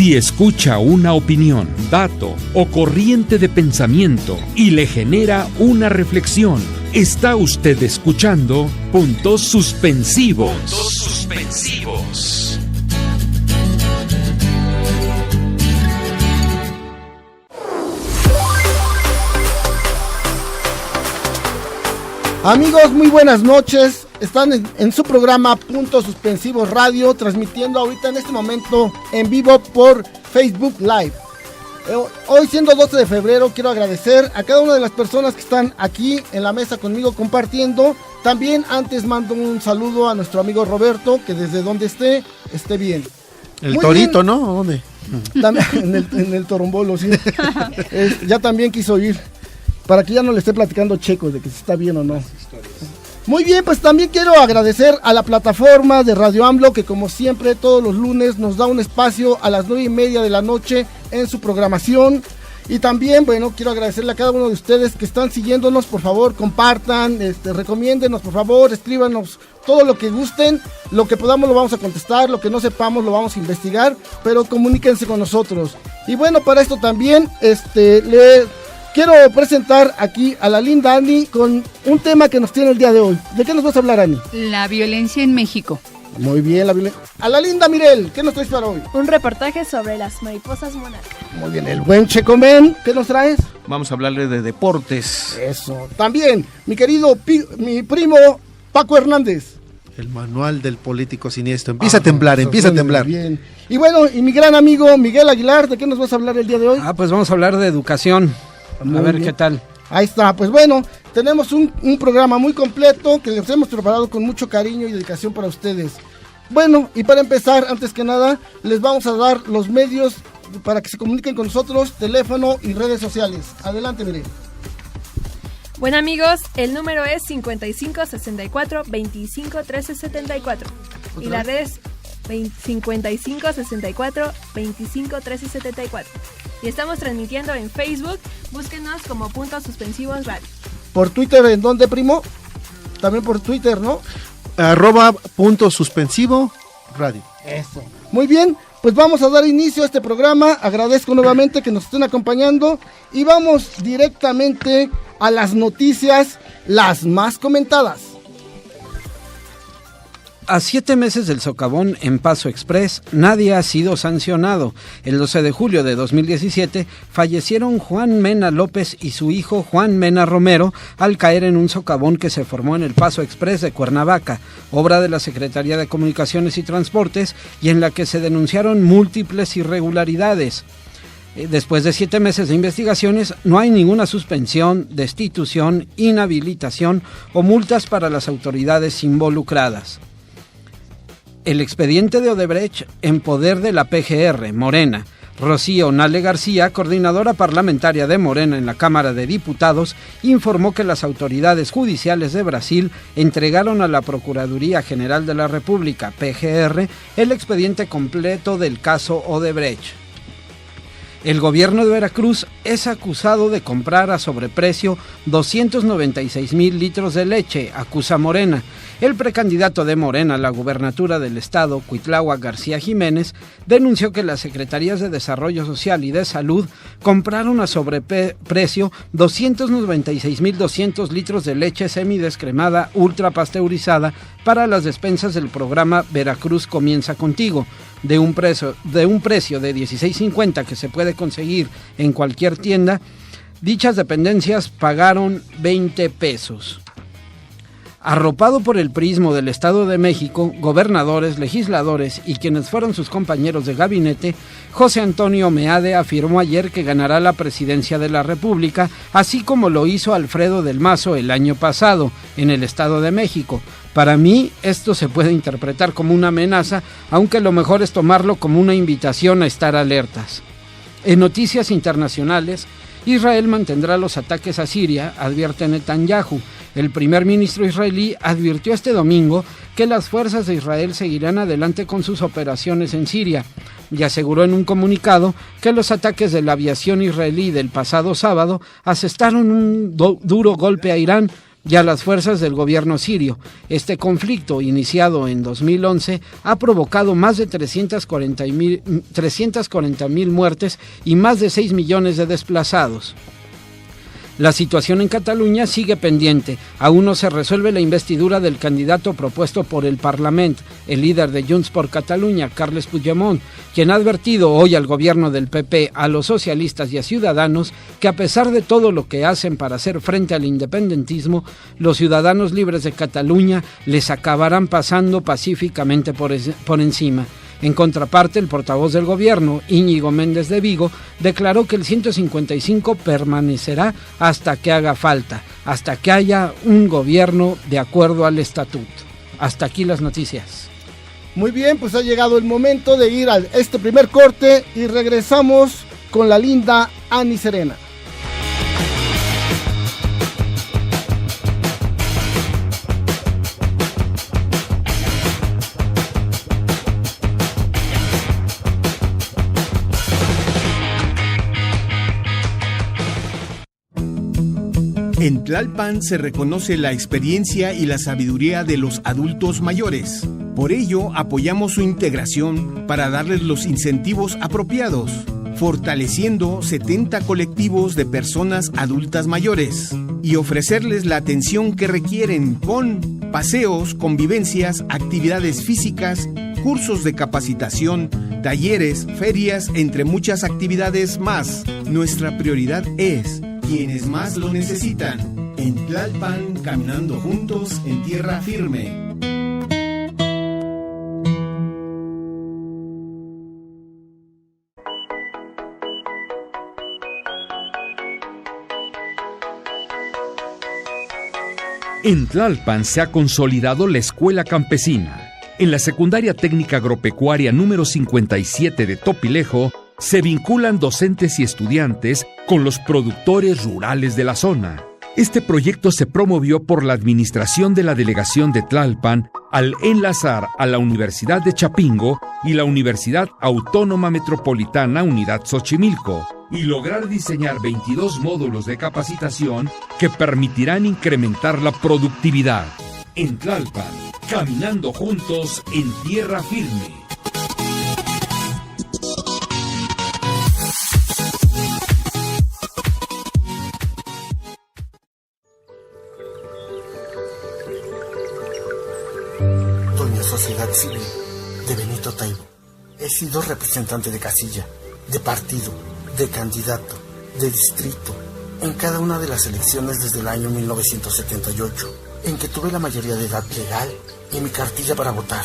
Si escucha una opinión, dato o corriente de pensamiento y le genera una reflexión, está usted escuchando Puntos Suspensivos. Puntos Suspensivos. Amigos, muy buenas noches. Están en su programa Puntos Suspensivos Radio, transmitiendo ahorita en este momento en vivo por Facebook Live. Hoy, siendo 12 de febrero, quiero agradecer a cada una de las personas que están aquí en la mesa conmigo compartiendo. También antes mando un saludo a nuestro amigo Roberto, que desde donde esté bien. El Muy torito, bien. ¿no? ¿Dónde? También, en el torombolo, sí. Ya también quiso ir, para que ya no le esté platicando Checo de que si está bien o no. Muy bien, pues también quiero agradecer a la plataforma de Radio AMLO, que como siempre todos los lunes nos da un espacio a las 9:30 de la noche en su programación. Y también, bueno, quiero agradecerle a cada uno de ustedes que están siguiéndonos. Por favor, compartan, recomiéndenos, por favor, escríbanos todo lo que gusten. Lo que podamos lo vamos a contestar, lo que no sepamos lo vamos a investigar, pero comuníquense con nosotros. Y bueno, para esto también, quiero presentar aquí a la linda Ani con un tema que nos tiene el día de hoy. ¿De qué nos vas a hablar, Ani? La violencia en México. Muy bien, la violencia. A la linda Mirel, ¿qué nos traes para hoy? Un reportaje sobre las mariposas monarcas. Muy bien, el buen Checomen, ¿qué nos traes? Vamos a hablarle de deportes. Eso. También, mi querido, mi primo Paco Hernández. El manual del político siniestro. Empieza a temblar. Bien. Y bueno, y mi gran amigo Miguel Aguilar, ¿de qué nos vas a hablar el día de hoy? Pues vamos a hablar de educación. A ver qué tal. Ahí está, pues bueno, tenemos un programa muy completo que les hemos preparado con mucho cariño y dedicación para ustedes. Bueno, y para empezar, antes que nada, les vamos a dar los medios para que se comuniquen con nosotros, teléfono y redes sociales. Adelante, Miren. Bueno, amigos, el número es 55 64 25 13 74 y las redes 55 64 25 13 74. Y estamos transmitiendo en Facebook, búsquenos como Puntos Suspensivos Radio. ¿Por Twitter en dónde, primo? También por Twitter, ¿no? @puntosuspensivo radio. Eso. Muy bien, pues vamos a dar inicio a este programa. Agradezco nuevamente que nos estén acompañando y vamos directamente a las noticias, las más comentadas. A 7 meses del socavón en Paso Express, nadie ha sido sancionado. El 12 de julio de 2017 fallecieron Juan Mena López y su hijo Juan Mena Romero al caer en un socavón que se formó en el Paso Express de Cuernavaca, obra de la Secretaría de Comunicaciones y Transportes, y en la que se denunciaron múltiples irregularidades. Después de 7 meses de investigaciones, no hay ninguna suspensión, destitución, inhabilitación o multas para las autoridades involucradas. El expediente de Odebrecht en poder de la PGR, Morena. Rocío Nale García, coordinadora parlamentaria de Morena en la Cámara de Diputados, informó que las autoridades judiciales de Brasil entregaron a la Procuraduría General de la República, PGR, el expediente completo del caso Odebrecht. El gobierno de Veracruz es acusado de comprar a sobreprecio 296,000 litros de leche, acusa Morena. El precandidato de Morena a la gubernatura del estado, Cuitláhuac García Jiménez, denunció que las Secretarías de Desarrollo Social y de Salud compraron a sobreprecio 296,200 litros de leche semidescremada ultrapasteurizada para las despensas del programa Veracruz Comienza Contigo, de un precio de $16.50 que se puede conseguir en cualquier tienda. Dichas dependencias pagaron 20 pesos. Arropado por el prismo del Estado de México, gobernadores, legisladores y quienes fueron sus compañeros de gabinete, José Antonio Meade afirmó ayer que ganará la presidencia de la República, así como lo hizo Alfredo del Mazo el año pasado en el Estado de México. Para mí, esto se puede interpretar como una amenaza, aunque lo mejor es tomarlo como una invitación a estar alertas. En noticias internacionales, Israel mantendrá los ataques a Siria, advierte Netanyahu. El primer ministro israelí advirtió este domingo que las fuerzas de Israel seguirán adelante con sus operaciones en Siria y aseguró en un comunicado que los ataques de la aviación israelí del pasado sábado asestaron un duro golpe a Irán, y a las fuerzas del gobierno sirio. Este conflicto, iniciado en 2011, ha provocado más de 340,000 muertes y más de 6 millones de desplazados. La situación en Cataluña sigue pendiente. Aún no se resuelve la investidura del candidato propuesto por el Parlament, el líder de Junts per Catalunya, Carles Puigdemont, quien ha advertido hoy al gobierno del PP, a los socialistas y a Ciudadanos que a pesar de todo lo que hacen para hacer frente al independentismo, los ciudadanos libres de Cataluña les acabarán pasando pacíficamente por encima. En contraparte, el portavoz del gobierno, Íñigo Méndez de Vigo, declaró que el 155 permanecerá hasta que haga falta, hasta que haya un gobierno de acuerdo al estatuto. Hasta aquí las noticias. Muy bien, pues ha llegado el momento de ir a este primer corte y regresamos con la linda Ani Serena. En Tlalpan se reconoce la experiencia y la sabiduría de los adultos mayores. Por ello, apoyamos su integración para darles los incentivos apropiados, fortaleciendo 70 colectivos de personas adultas mayores y ofrecerles la atención que requieren con paseos, convivencias, actividades físicas, cursos de capacitación, talleres, ferias, entre muchas actividades más. Nuestra prioridad es quienes más lo necesitan. En Tlalpan, caminando juntos en tierra firme. En Tlalpan se ha consolidado la Escuela Campesina. En la Secundaria Técnica Agropecuaria número 57 de Topilejo, se vinculan docentes y estudiantes con los productores rurales de la zona. Este proyecto se promovió por la administración de la Delegación de Tlalpan al enlazar a la Universidad de Chapingo y la Universidad Autónoma Metropolitana Unidad Xochimilco y lograr diseñar 22 módulos de capacitación que permitirán incrementar la productividad. En Tlalpan, caminando juntos en tierra firme. Sociedad Civil de Benito Taibo. He sido representante de casilla, de partido, de candidato, de distrito, en cada una de las elecciones desde el año 1978, en que tuve la mayoría de edad legal y mi cartilla para votar.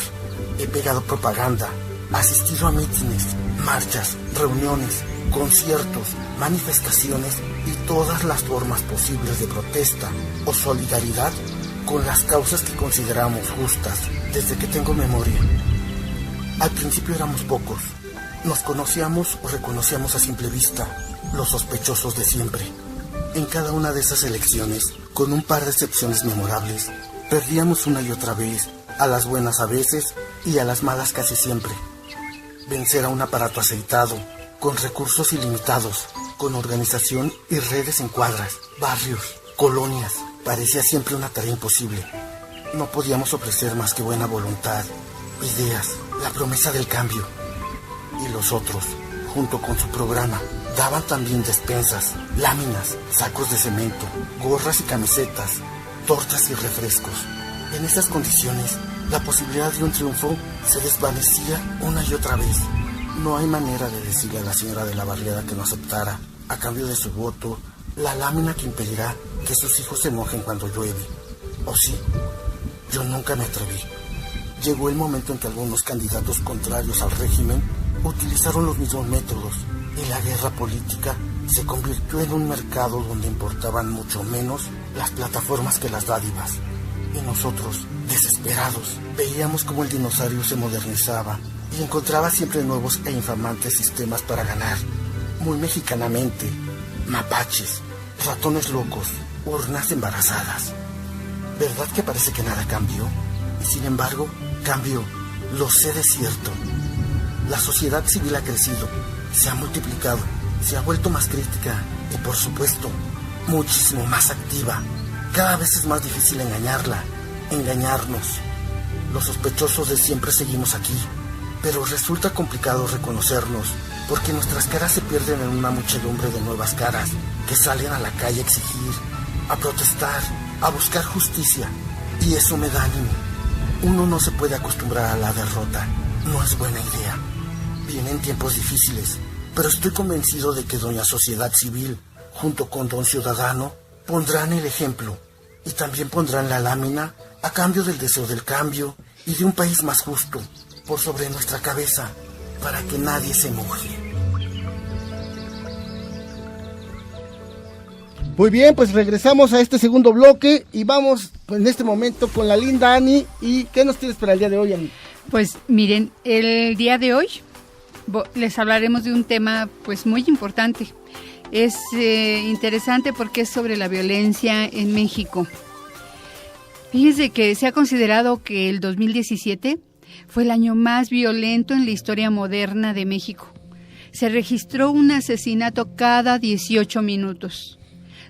He pegado propaganda, asistido a mítines, marchas, reuniones, conciertos, manifestaciones y todas las formas posibles de protesta o solidaridad con las causas que consideramos justas desde que tengo memoria. Al principio éramos pocos. Nos conocíamos o reconocíamos a simple vista, los sospechosos de siempre. En cada una de esas elecciones, con un par de excepciones memorables, perdíamos una y otra vez, a las buenas a veces y a las malas casi siempre. Vencer a un aparato aceitado, con recursos ilimitados, con organización y redes en cuadras, barrios, colonias, parecía siempre una tarea imposible. No podíamos ofrecer más que buena voluntad, ideas, la promesa del cambio. Y los otros, junto con su programa, daban también despensas, láminas, sacos de cemento, gorras y camisetas, tortas y refrescos. En esas condiciones, la posibilidad de un triunfo se desvanecía una y otra vez. No hay manera de decirle a la señora de la barriada que no aceptara, a cambio de su voto, la lámina que impedirá que sus hijos se mojen cuando llueve. ¿O sí? Yo nunca me atreví. Llegó el momento en que algunos candidatos contrarios al régimen utilizaron los mismos métodos y la guerra política se convirtió en un mercado donde importaban mucho menos las plataformas que las dádivas. Y nosotros, desesperados, veíamos cómo el dinosaurio se modernizaba y encontraba siempre nuevos e infamantes sistemas para ganar. Muy mexicanamente, mapaches, ratones locos, urnas embarazadas. ¿Verdad que parece que nada cambió? Y sin embargo, cambió. Lo sé de cierto. La sociedad civil ha crecido, se ha multiplicado, se ha vuelto más crítica y, por supuesto, muchísimo más activa. Cada vez es más difícil engañarla, engañarnos. Los sospechosos de siempre seguimos aquí, pero resulta complicado reconocernos, porque nuestras caras se pierden en una muchedumbre de nuevas caras que salen a la calle a exigir, a protestar, a buscar justicia. Y eso me da ánimo. Uno no se puede acostumbrar a la derrota. No es buena idea. Vienen tiempos difíciles, pero estoy convencido de que doña Sociedad Civil, junto con don Ciudadano, pondrán el ejemplo y también pondrán la lámina a cambio del deseo del cambio y de un país más justo por sobre nuestra cabeza, para que nadie se moje. Muy bien, pues regresamos a este segundo bloque y vamos pues, en este momento con la linda Ani. ¿Y qué nos tienes para el día de hoy, Ani? Pues miren, el día de hoy les hablaremos de un tema pues muy importante. Es interesante porque es sobre la violencia en México. Fíjense que se ha considerado que el 2017 fue el año más violento en la historia moderna de México. Se registró un asesinato cada 18 minutos.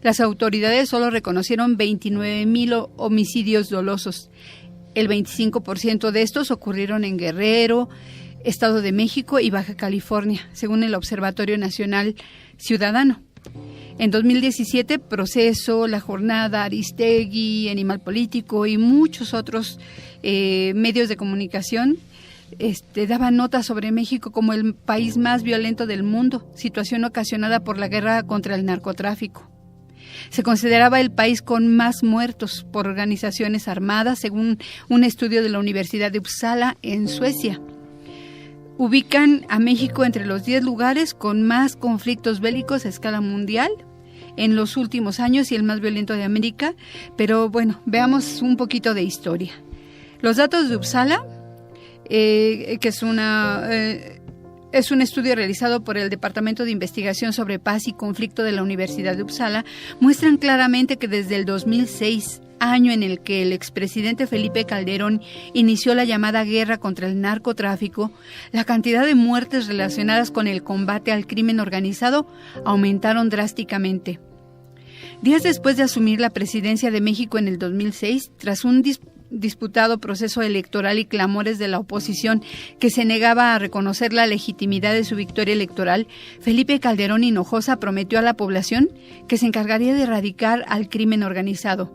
Las autoridades solo reconocieron 29,000 homicidios dolosos. El 25% de estos ocurrieron en Guerrero, Estado de México y Baja California, según el Observatorio Nacional Ciudadano. En 2017, Proceso, La Jornada, Aristegui, Animal Político y muchos otros medios de comunicación daban notas sobre México como el país más violento del mundo, situación ocasionada por la guerra contra el narcotráfico. Se consideraba el país con más muertos por organizaciones armadas, según un estudio de la Universidad de Uppsala en Suecia. Ubican a México entre los 10 lugares con más conflictos bélicos a escala mundial en los últimos años y el más violento de América. Pero bueno, veamos un poquito de historia. Los datos de Uppsala, que es un estudio realizado por el Departamento de Investigación sobre Paz y Conflicto de la Universidad de Uppsala, muestran claramente que desde el 2006, año en el que el expresidente Felipe Calderón inició la llamada guerra contra el narcotráfico, la cantidad de muertes relacionadas con el combate al crimen organizado aumentaron drásticamente. Días después de asumir la presidencia de México en el 2006, tras un disputado proceso electoral y clamores de la oposición que se negaba a reconocer la legitimidad de su victoria electoral, Felipe Calderón Hinojosa prometió a la población que se encargaría de erradicar al crimen organizado.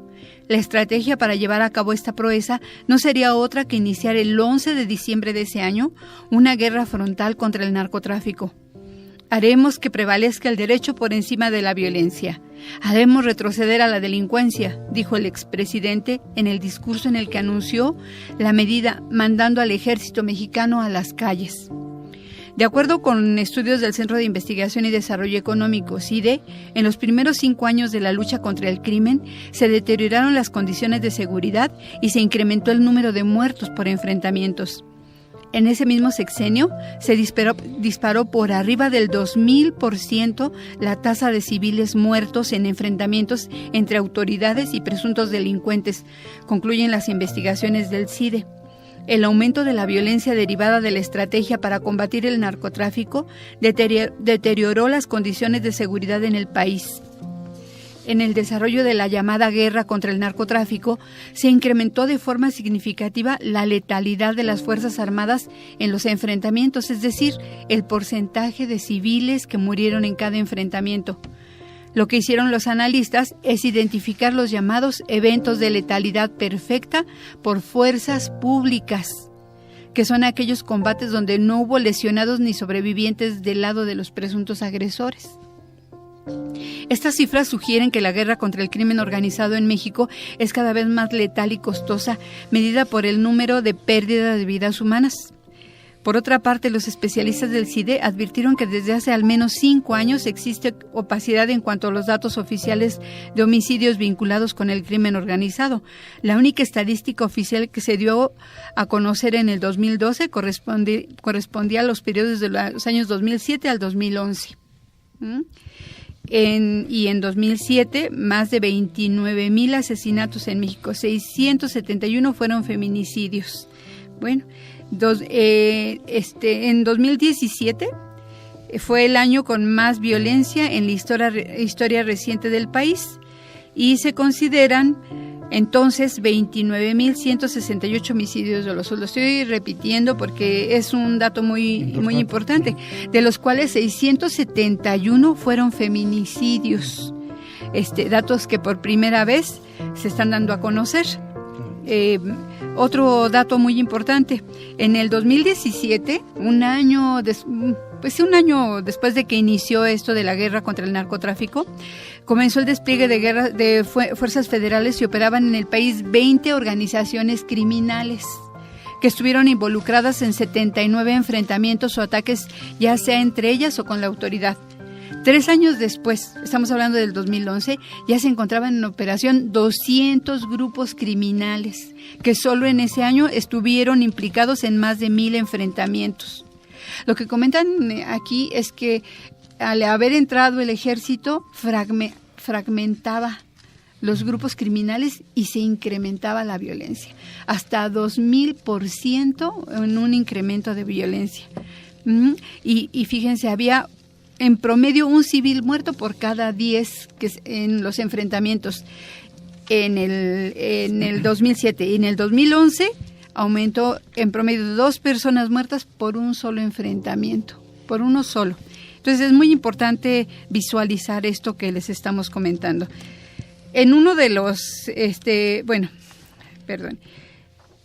La estrategia para llevar a cabo esta proeza no sería otra que iniciar el 11 de diciembre de ese año una guerra frontal contra el narcotráfico. Haremos que prevalezca el derecho por encima de la violencia. Haremos retroceder a la delincuencia, dijo el expresidente en el discurso en el que anunció la medida, mandando al ejército mexicano a las calles. De acuerdo con estudios del Centro de Investigación y Desarrollo Económico, CIDE, en los primeros 5 años de la lucha contra el crimen se deterioraron las condiciones de seguridad y se incrementó el número de muertos por enfrentamientos. En ese mismo sexenio se disparó por arriba del 2000% la tasa de civiles muertos en enfrentamientos entre autoridades y presuntos delincuentes, concluyen las investigaciones del CIDE. El aumento de la violencia derivada de la estrategia para combatir el narcotráfico deterioró las condiciones de seguridad en el país. En el desarrollo de la llamada guerra contra el narcotráfico, se incrementó de forma significativa la letalidad de las Fuerzas Armadas en los enfrentamientos, es decir, el porcentaje de civiles que murieron en cada enfrentamiento. Lo que hicieron los analistas es identificar los llamados eventos de letalidad perfecta por fuerzas públicas, que son aquellos combates donde no hubo lesionados ni sobrevivientes del lado de los presuntos agresores. Estas cifras sugieren que la guerra contra el crimen organizado en México es cada vez más letal y costosa, medida por el número de pérdidas de vidas humanas. Por otra parte, los especialistas del CIDE advirtieron que desde hace al menos 5 años existe opacidad en cuanto a los datos oficiales de homicidios vinculados con el crimen organizado. La única estadística oficial que se dio a conocer en el 2012 correspondía a los periodos de los años 2007 al 2011. En 2007, más de 29,000 asesinatos en México, 671 fueron feminicidios. Bueno, en 2017 fue el año con más violencia en la historia reciente del país. y se consideran entonces 29.168 homicidios dolosos. Lo estoy repitiendo porque es un dato muy importante, de los cuales 671 fueron feminicidios. Datos que por primera vez se están dando a conocer. Otro dato muy importante, en el 2017, un año después de que inició esto de la guerra contra el narcotráfico, comenzó el despliegue de guerra de fuerzas federales y operaban en el país 20 organizaciones criminales que estuvieron involucradas en 79 enfrentamientos o ataques, ya sea entre ellas o con la autoridad. 3 años después, estamos hablando del 2011, ya se encontraban en operación 200 grupos criminales que solo en ese año estuvieron implicados en más de 1,000 enfrentamientos. Lo que comentan aquí es que al haber entrado el ejército fragmentaba los grupos criminales y se incrementaba la violencia, hasta 2,000% en un incremento de violencia. Y fíjense, había en promedio un civil muerto por cada 10 en los enfrentamientos en el 2007. Y en el 2011 aumentó en promedio 2 personas muertas por un solo enfrentamiento, por uno solo. Entonces es muy importante visualizar esto que les estamos comentando. En uno de los,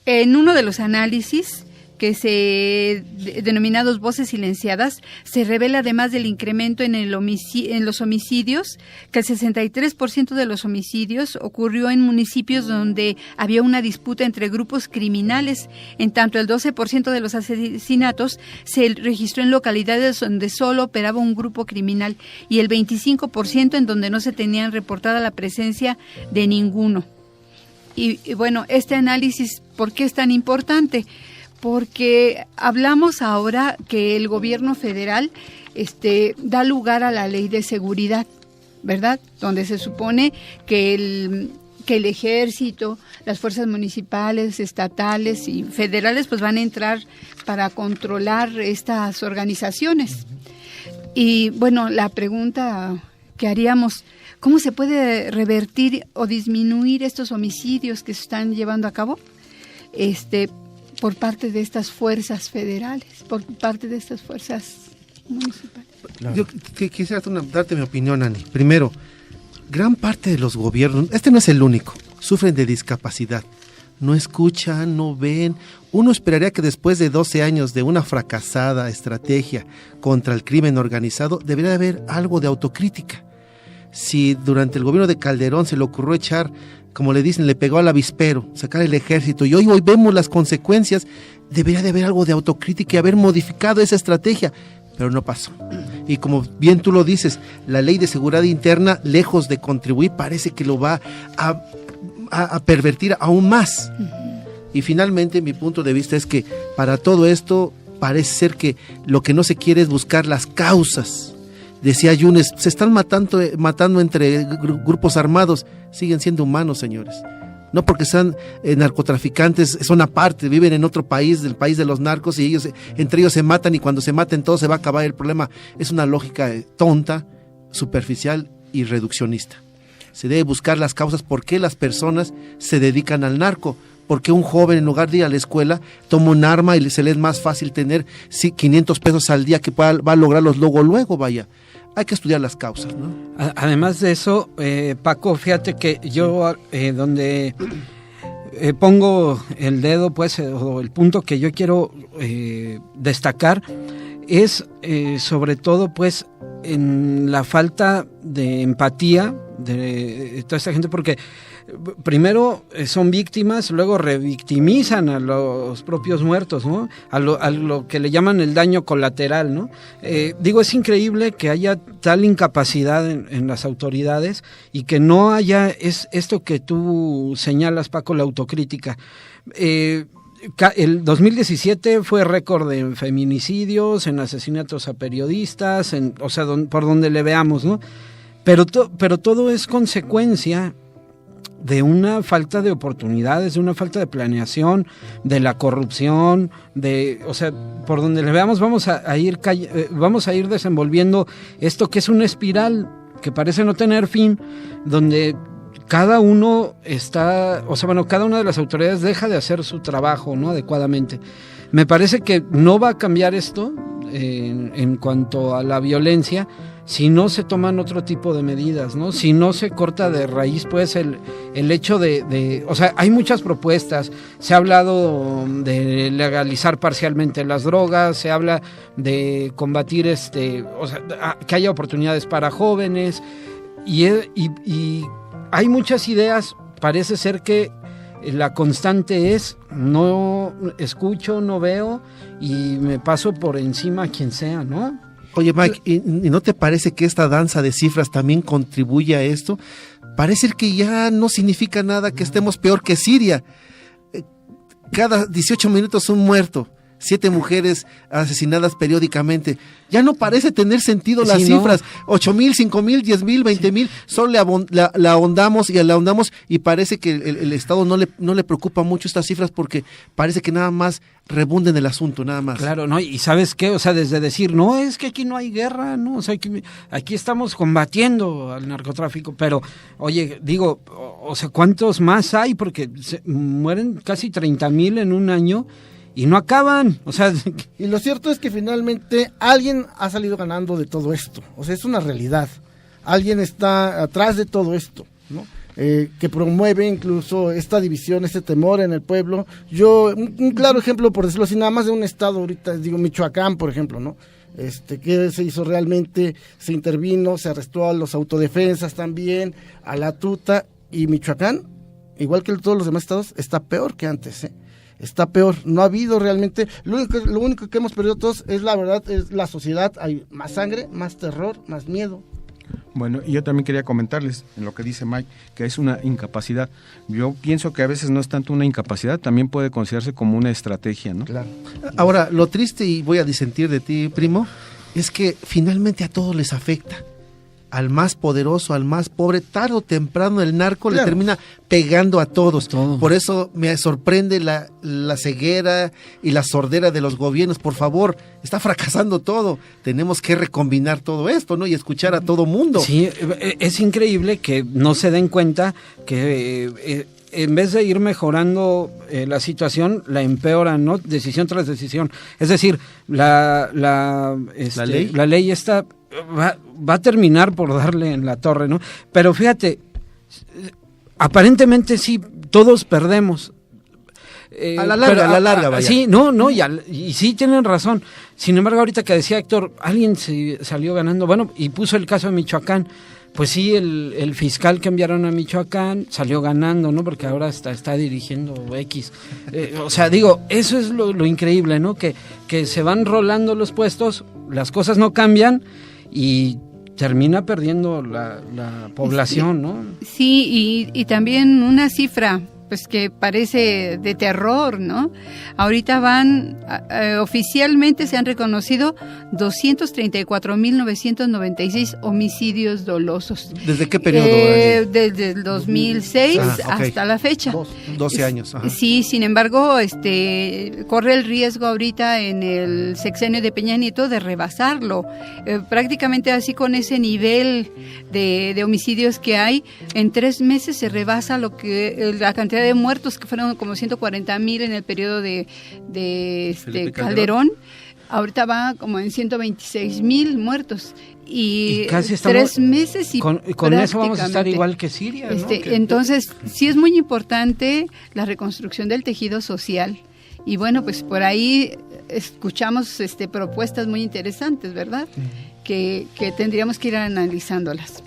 en uno de los análisis denominados voces silenciadas, se revela además del incremento en los homicidios, que el 63% de los homicidios ocurrió en municipios donde había una disputa entre grupos criminales. En tanto, el 12% de los asesinatos se registró en localidades donde solo operaba un grupo criminal y el 25% en donde no se tenían reportada la presencia de ninguno. Y bueno, este análisis, ¿por qué es tan importante? Porque hablamos ahora que el gobierno federal da lugar a la ley de seguridad, ¿verdad? Donde se supone que el ejército, las fuerzas municipales, estatales y federales pues van a entrar para controlar estas organizaciones. Y bueno, la pregunta que haríamos, ¿cómo se puede revertir o disminuir estos homicidios que se están llevando a cabo? Por parte de estas fuerzas federales, por parte de estas fuerzas municipales. Yo quisiera darte mi opinión, Ani. Primero, gran parte de los gobiernos, no es el único, sufren de discapacidad. No escuchan, no ven. Uno esperaría que después de 12 años de una fracasada estrategia contra el crimen organizado, debería haber algo de autocrítica. Si durante el gobierno de Calderón se le ocurrió echar, como le dicen, le pegó al avispero, sacar el ejército, y hoy vemos las consecuencias, debería de haber algo de autocrítica y haber modificado esa estrategia, pero no pasó. Y como bien tú lo dices, la ley de seguridad interna, lejos de contribuir, parece que lo va a pervertir aún más. Y finalmente, mi punto de vista es que para todo esto parece ser que lo que no se quiere es buscar las causas. Decía Yunes, se están matando entre grupos armados, siguen siendo humanos, señores. No porque sean narcotraficantes, son aparte, viven en otro país, del país de los narcos, y entre ellos se matan, y cuando se maten todos se va a acabar el problema. Es una lógica tonta, superficial y reduccionista. Se debe buscar las causas por qué las personas se dedican al narco. Porque un joven, en lugar de ir a la escuela, toma un arma y se le es más fácil tener 500 pesos al día que va a lograrlos luego, vaya. Hay que estudiar las causas, ¿no? Además de eso, Paco, fíjate que yo donde pongo el dedo, pues, o el punto que yo quiero destacar es sobre todo, pues, en la falta de empatía de toda esta gente, porque primero son víctimas, luego revictimizan a los propios muertos, ¿no? A lo que le llaman el daño colateral, ¿no? Es increíble que haya tal incapacidad en las autoridades y que no haya esto que tú señalas, Paco, la autocrítica. El 2017 fue récord en feminicidios, en asesinatos a periodistas, por donde le veamos, ¿no? Pero todo es consecuencia de una falta de oportunidades, de una falta de planeación, de la corrupción, por donde le veamos vamos a ir desenvolviendo esto que es una espiral que parece no tener fin, donde cada uno cada una de las autoridades deja de hacer su trabajo, ¿no?, adecuadamente. Me parece que no va a cambiar esto en cuanto a la violencia si no se toman otro tipo de medidas, ¿no? Si no se corta de raíz, pues, el hecho o sea, hay muchas propuestas. Se ha hablado de legalizar parcialmente las drogas, se habla de combatir, o sea, que haya oportunidades para jóvenes, y hay muchas ideas. Parece ser que la constante es no escucho, no veo y me paso por encima a quien sea, ¿no? Oye, Mike, ¿y no te parece que esta danza de cifras también contribuye a esto? Parece que ya no significa nada que estemos peor que Siria. Cada 18 minutos un muerto, 7 mujeres asesinadas periódicamente. Ya no parece tener sentido las cifras. 8,000, 5,000, 10,000, 20,000. Solo la ahondamos y parece que el Estado no le preocupa mucho estas cifras porque parece que nada más rebunda en el asunto, nada más. Claro, ¿no? Y ¿sabes qué? O sea, desde decir, no, es que aquí no hay guerra, ¿no? O sea, aquí estamos combatiendo al narcotráfico, pero, oye, digo, o sea, ¿cuántos más hay? Porque mueren casi 30,000 en un año y no acaban, o sea... Y lo cierto es que finalmente alguien ha salido ganando de todo esto, o sea, es una realidad. Alguien está atrás de todo esto, ¿no? Que promueve incluso esta división, este temor en el pueblo. Un claro ejemplo, por decirlo así, nada más de un estado ahorita, digo Michoacán, por ejemplo, ¿no? ¿Qué se hizo realmente? Se intervino, se arrestó a los autodefensas también, a la tuta, y Michoacán, igual que todos los demás estados, está peor que antes, Está peor, no ha habido realmente, lo único que hemos perdido todos es la verdad, es la sociedad, hay más sangre, más terror, más miedo. Bueno, y yo también quería comentarles en lo que dice Mike, que es una incapacidad. Yo pienso que a veces no es tanto una incapacidad, también puede considerarse como una estrategia, ¿no? Claro. Ahora, lo triste, y voy a disentir de ti, primo, es que finalmente a todos les afecta. Al más poderoso, al más pobre, tarde o temprano el narco le termina pegando a todos. Por eso me sorprende la ceguera y la sordera de los gobiernos. Por favor, está fracasando todo. Tenemos que recombinar todo esto, ¿no? Y escuchar a todo mundo. Sí, es increíble que no se den cuenta que en vez de ir mejorando la situación, la empeoran, ¿no? Decisión tras decisión. Es decir, la ley está... Va a terminar por darle en la torre, ¿no? Pero fíjate, aparentemente sí, todos perdemos. A la larga, vaya. Sí, no, y sí tienen razón. Sin embargo, ahorita que decía Héctor, alguien se salió ganando, bueno, y puso el caso de Michoacán. Pues sí, el fiscal que enviaron a Michoacán salió ganando, ¿no? Porque ahora está dirigiendo X. O sea, digo, eso es lo increíble, ¿no? Que se van rolando los puestos, las cosas no cambian y termina perdiendo la población, ¿no? Sí, y también una cifra, pues que parece de terror, ¿no? Ahorita oficialmente se han reconocido 234,996 homicidios dolosos. ¿Desde qué periodo? Desde el 2006 hasta la fecha. 12 años. Ajá. Sí, sin embargo, corre el riesgo ahorita en el sexenio de Peña Nieto de rebasarlo. Prácticamente así con ese nivel de homicidios que hay, en 3 meses se rebasa la cantidad de muertos, que fueron como 140,000 en el periodo de Calderón. Ahorita va como en 126,000 muertos. Y casi estamos 3 meses y con eso vamos a estar igual que Siria, ¿no? Entonces, sí es muy importante la reconstrucción del tejido social. Y bueno, pues por ahí escuchamos propuestas muy interesantes, ¿verdad? Que tendríamos que ir analizándolas.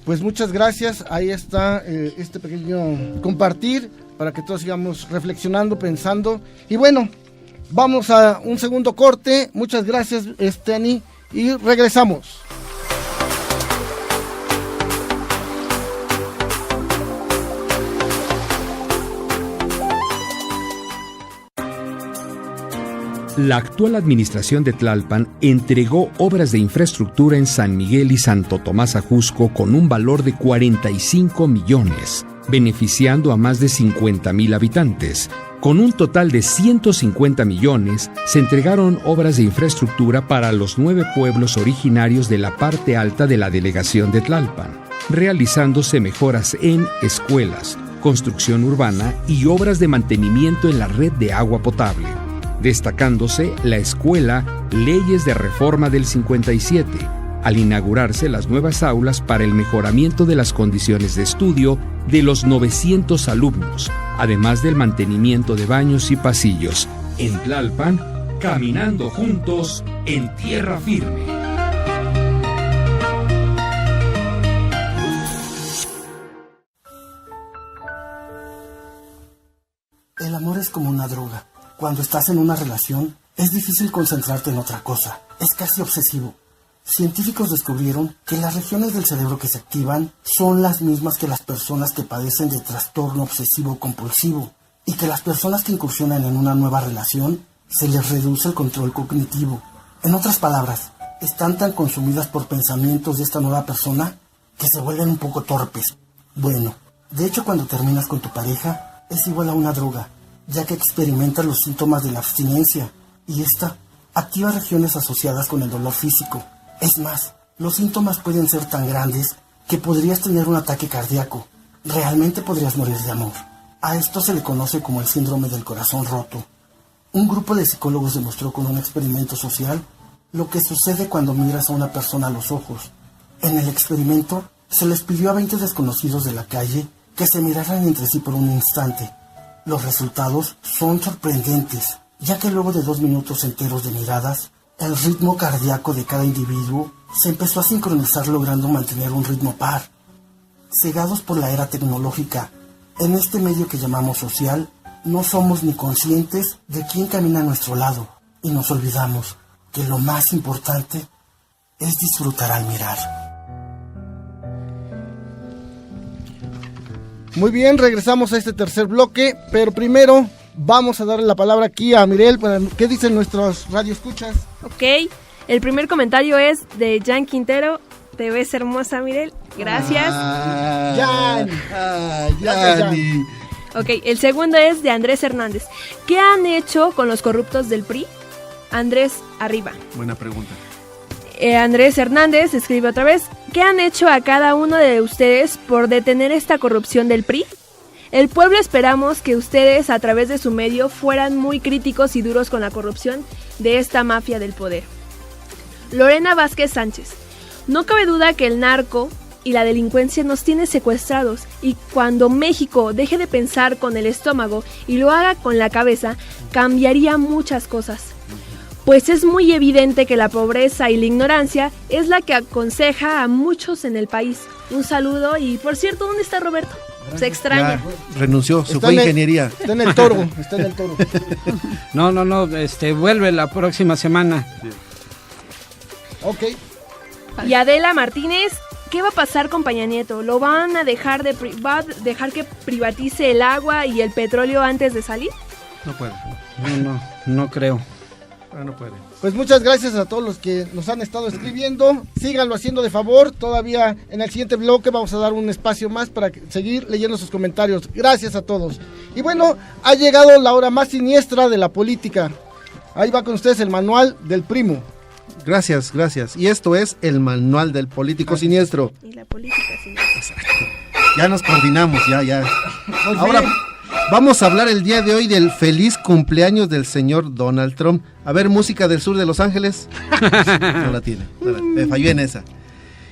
Pues muchas gracias, ahí está este pequeño compartir para que todos sigamos reflexionando, pensando. Y bueno, vamos a un segundo corte. Muchas gracias, Ani, y regresamos. La actual administración de Tlalpan entregó obras de infraestructura en San Miguel y Santo Tomás Ajusco con un valor de 45 millones, beneficiando a más de 50,000 habitantes. Con un total de 150 millones, se entregaron obras de infraestructura para los 9 pueblos originarios de la parte alta de la delegación de Tlalpan. realizándose mejoras en escuelas, construcción urbana y obras de mantenimiento en la red de agua potable, destacándose la Escuela Leyes de Reforma del 57, al inaugurarse las nuevas aulas para el mejoramiento de las condiciones de estudio de los 900 alumnos, además del mantenimiento de baños y pasillos. En Tlalpan, caminando juntos en tierra firme. El amor es como una droga. Cuando estás en una relación, es difícil concentrarte en otra cosa. Es casi obsesivo. Científicos descubrieron que las regiones del cerebro que se activan son las mismas que las personas que padecen de trastorno obsesivo-compulsivo y que las personas que incursionan en una nueva relación se les reduce el control cognitivo. En otras palabras, están tan consumidas por pensamientos de esta nueva persona que se vuelven un poco torpes. Bueno, de hecho cuando terminas con tu pareja es igual a una droga, ya que experimentas los síntomas de la abstinencia y esta activa regiones asociadas con el dolor físico. Es más, los síntomas pueden ser tan grandes que podrías tener un ataque cardíaco. Realmente podrías morir de amor. A esto se le conoce como el síndrome del corazón roto. Un grupo de psicólogos demostró con un experimento social lo que sucede cuando miras a una persona a los ojos. En el experimento se les pidió a 20 desconocidos de la calle que se miraran entre sí por un instante. Los resultados son sorprendentes, ya que luego de 2 minutos enteros de miradas, el ritmo cardíaco de cada individuo se empezó a sincronizar, logrando mantener un ritmo par. Cegados por la era tecnológica, en este medio que llamamos social, no somos ni conscientes de quién camina a nuestro lado y nos olvidamos que lo más importante es disfrutar al mirar. Muy bien, regresamos a este tercer bloque, pero primero vamos a darle la palabra aquí a Mirel. ¿Qué dicen nuestros radioescuchas? Ok, el primer comentario es de Jan Quintero. Te ves hermosa, Mirel. Gracias. Yani. Ok, el segundo es de Andrés Hernández. ¿Qué han hecho con los corruptos del PRI? Andrés, arriba. Buena pregunta. Andrés Hernández escribe otra vez. ¿Qué han hecho a cada uno de ustedes por detener esta corrupción del PRI? El pueblo esperamos que ustedes, a través de su medio, fueran muy críticos y duros con la corrupción de esta mafia del poder. Lorena Vázquez Sánchez. No cabe duda que el narco y la delincuencia nos tiene secuestrados, y cuando México deje de pensar con el estómago y lo haga con la cabeza, cambiaría muchas cosas. Pues es muy evidente que la pobreza y la ignorancia es la que aconseja a muchos en el país. Un saludo y, por cierto, ¿dónde está Roberto? Se extraña. Ya, renunció, se fue a ingeniería. Está en el toro, No, vuelve la próxima semana. Ok. Y Adela Martínez, ¿qué va a pasar con Peña Nieto? ¿Lo van a dejar va a dejar que privatice el agua y el petróleo antes de salir? No puede. No creo. No puede. Pues muchas gracias a todos los que nos han estado escribiendo. Síganlo haciendo de favor. Todavía en el siguiente bloque vamos a dar un espacio más para seguir leyendo sus comentarios. Gracias a todos. Y bueno, ha llegado la hora más siniestra de la política. Ahí va con ustedes el manual del primo. Gracias. Y esto es el manual del político siniestro. Y la política siniestra. Ya nos coordinamos, ya. Ahora vamos a hablar el día de hoy del feliz cumpleaños del señor Donald Trump. A ver, música del sur de Los Ángeles. No la tiene. Me falló en esa.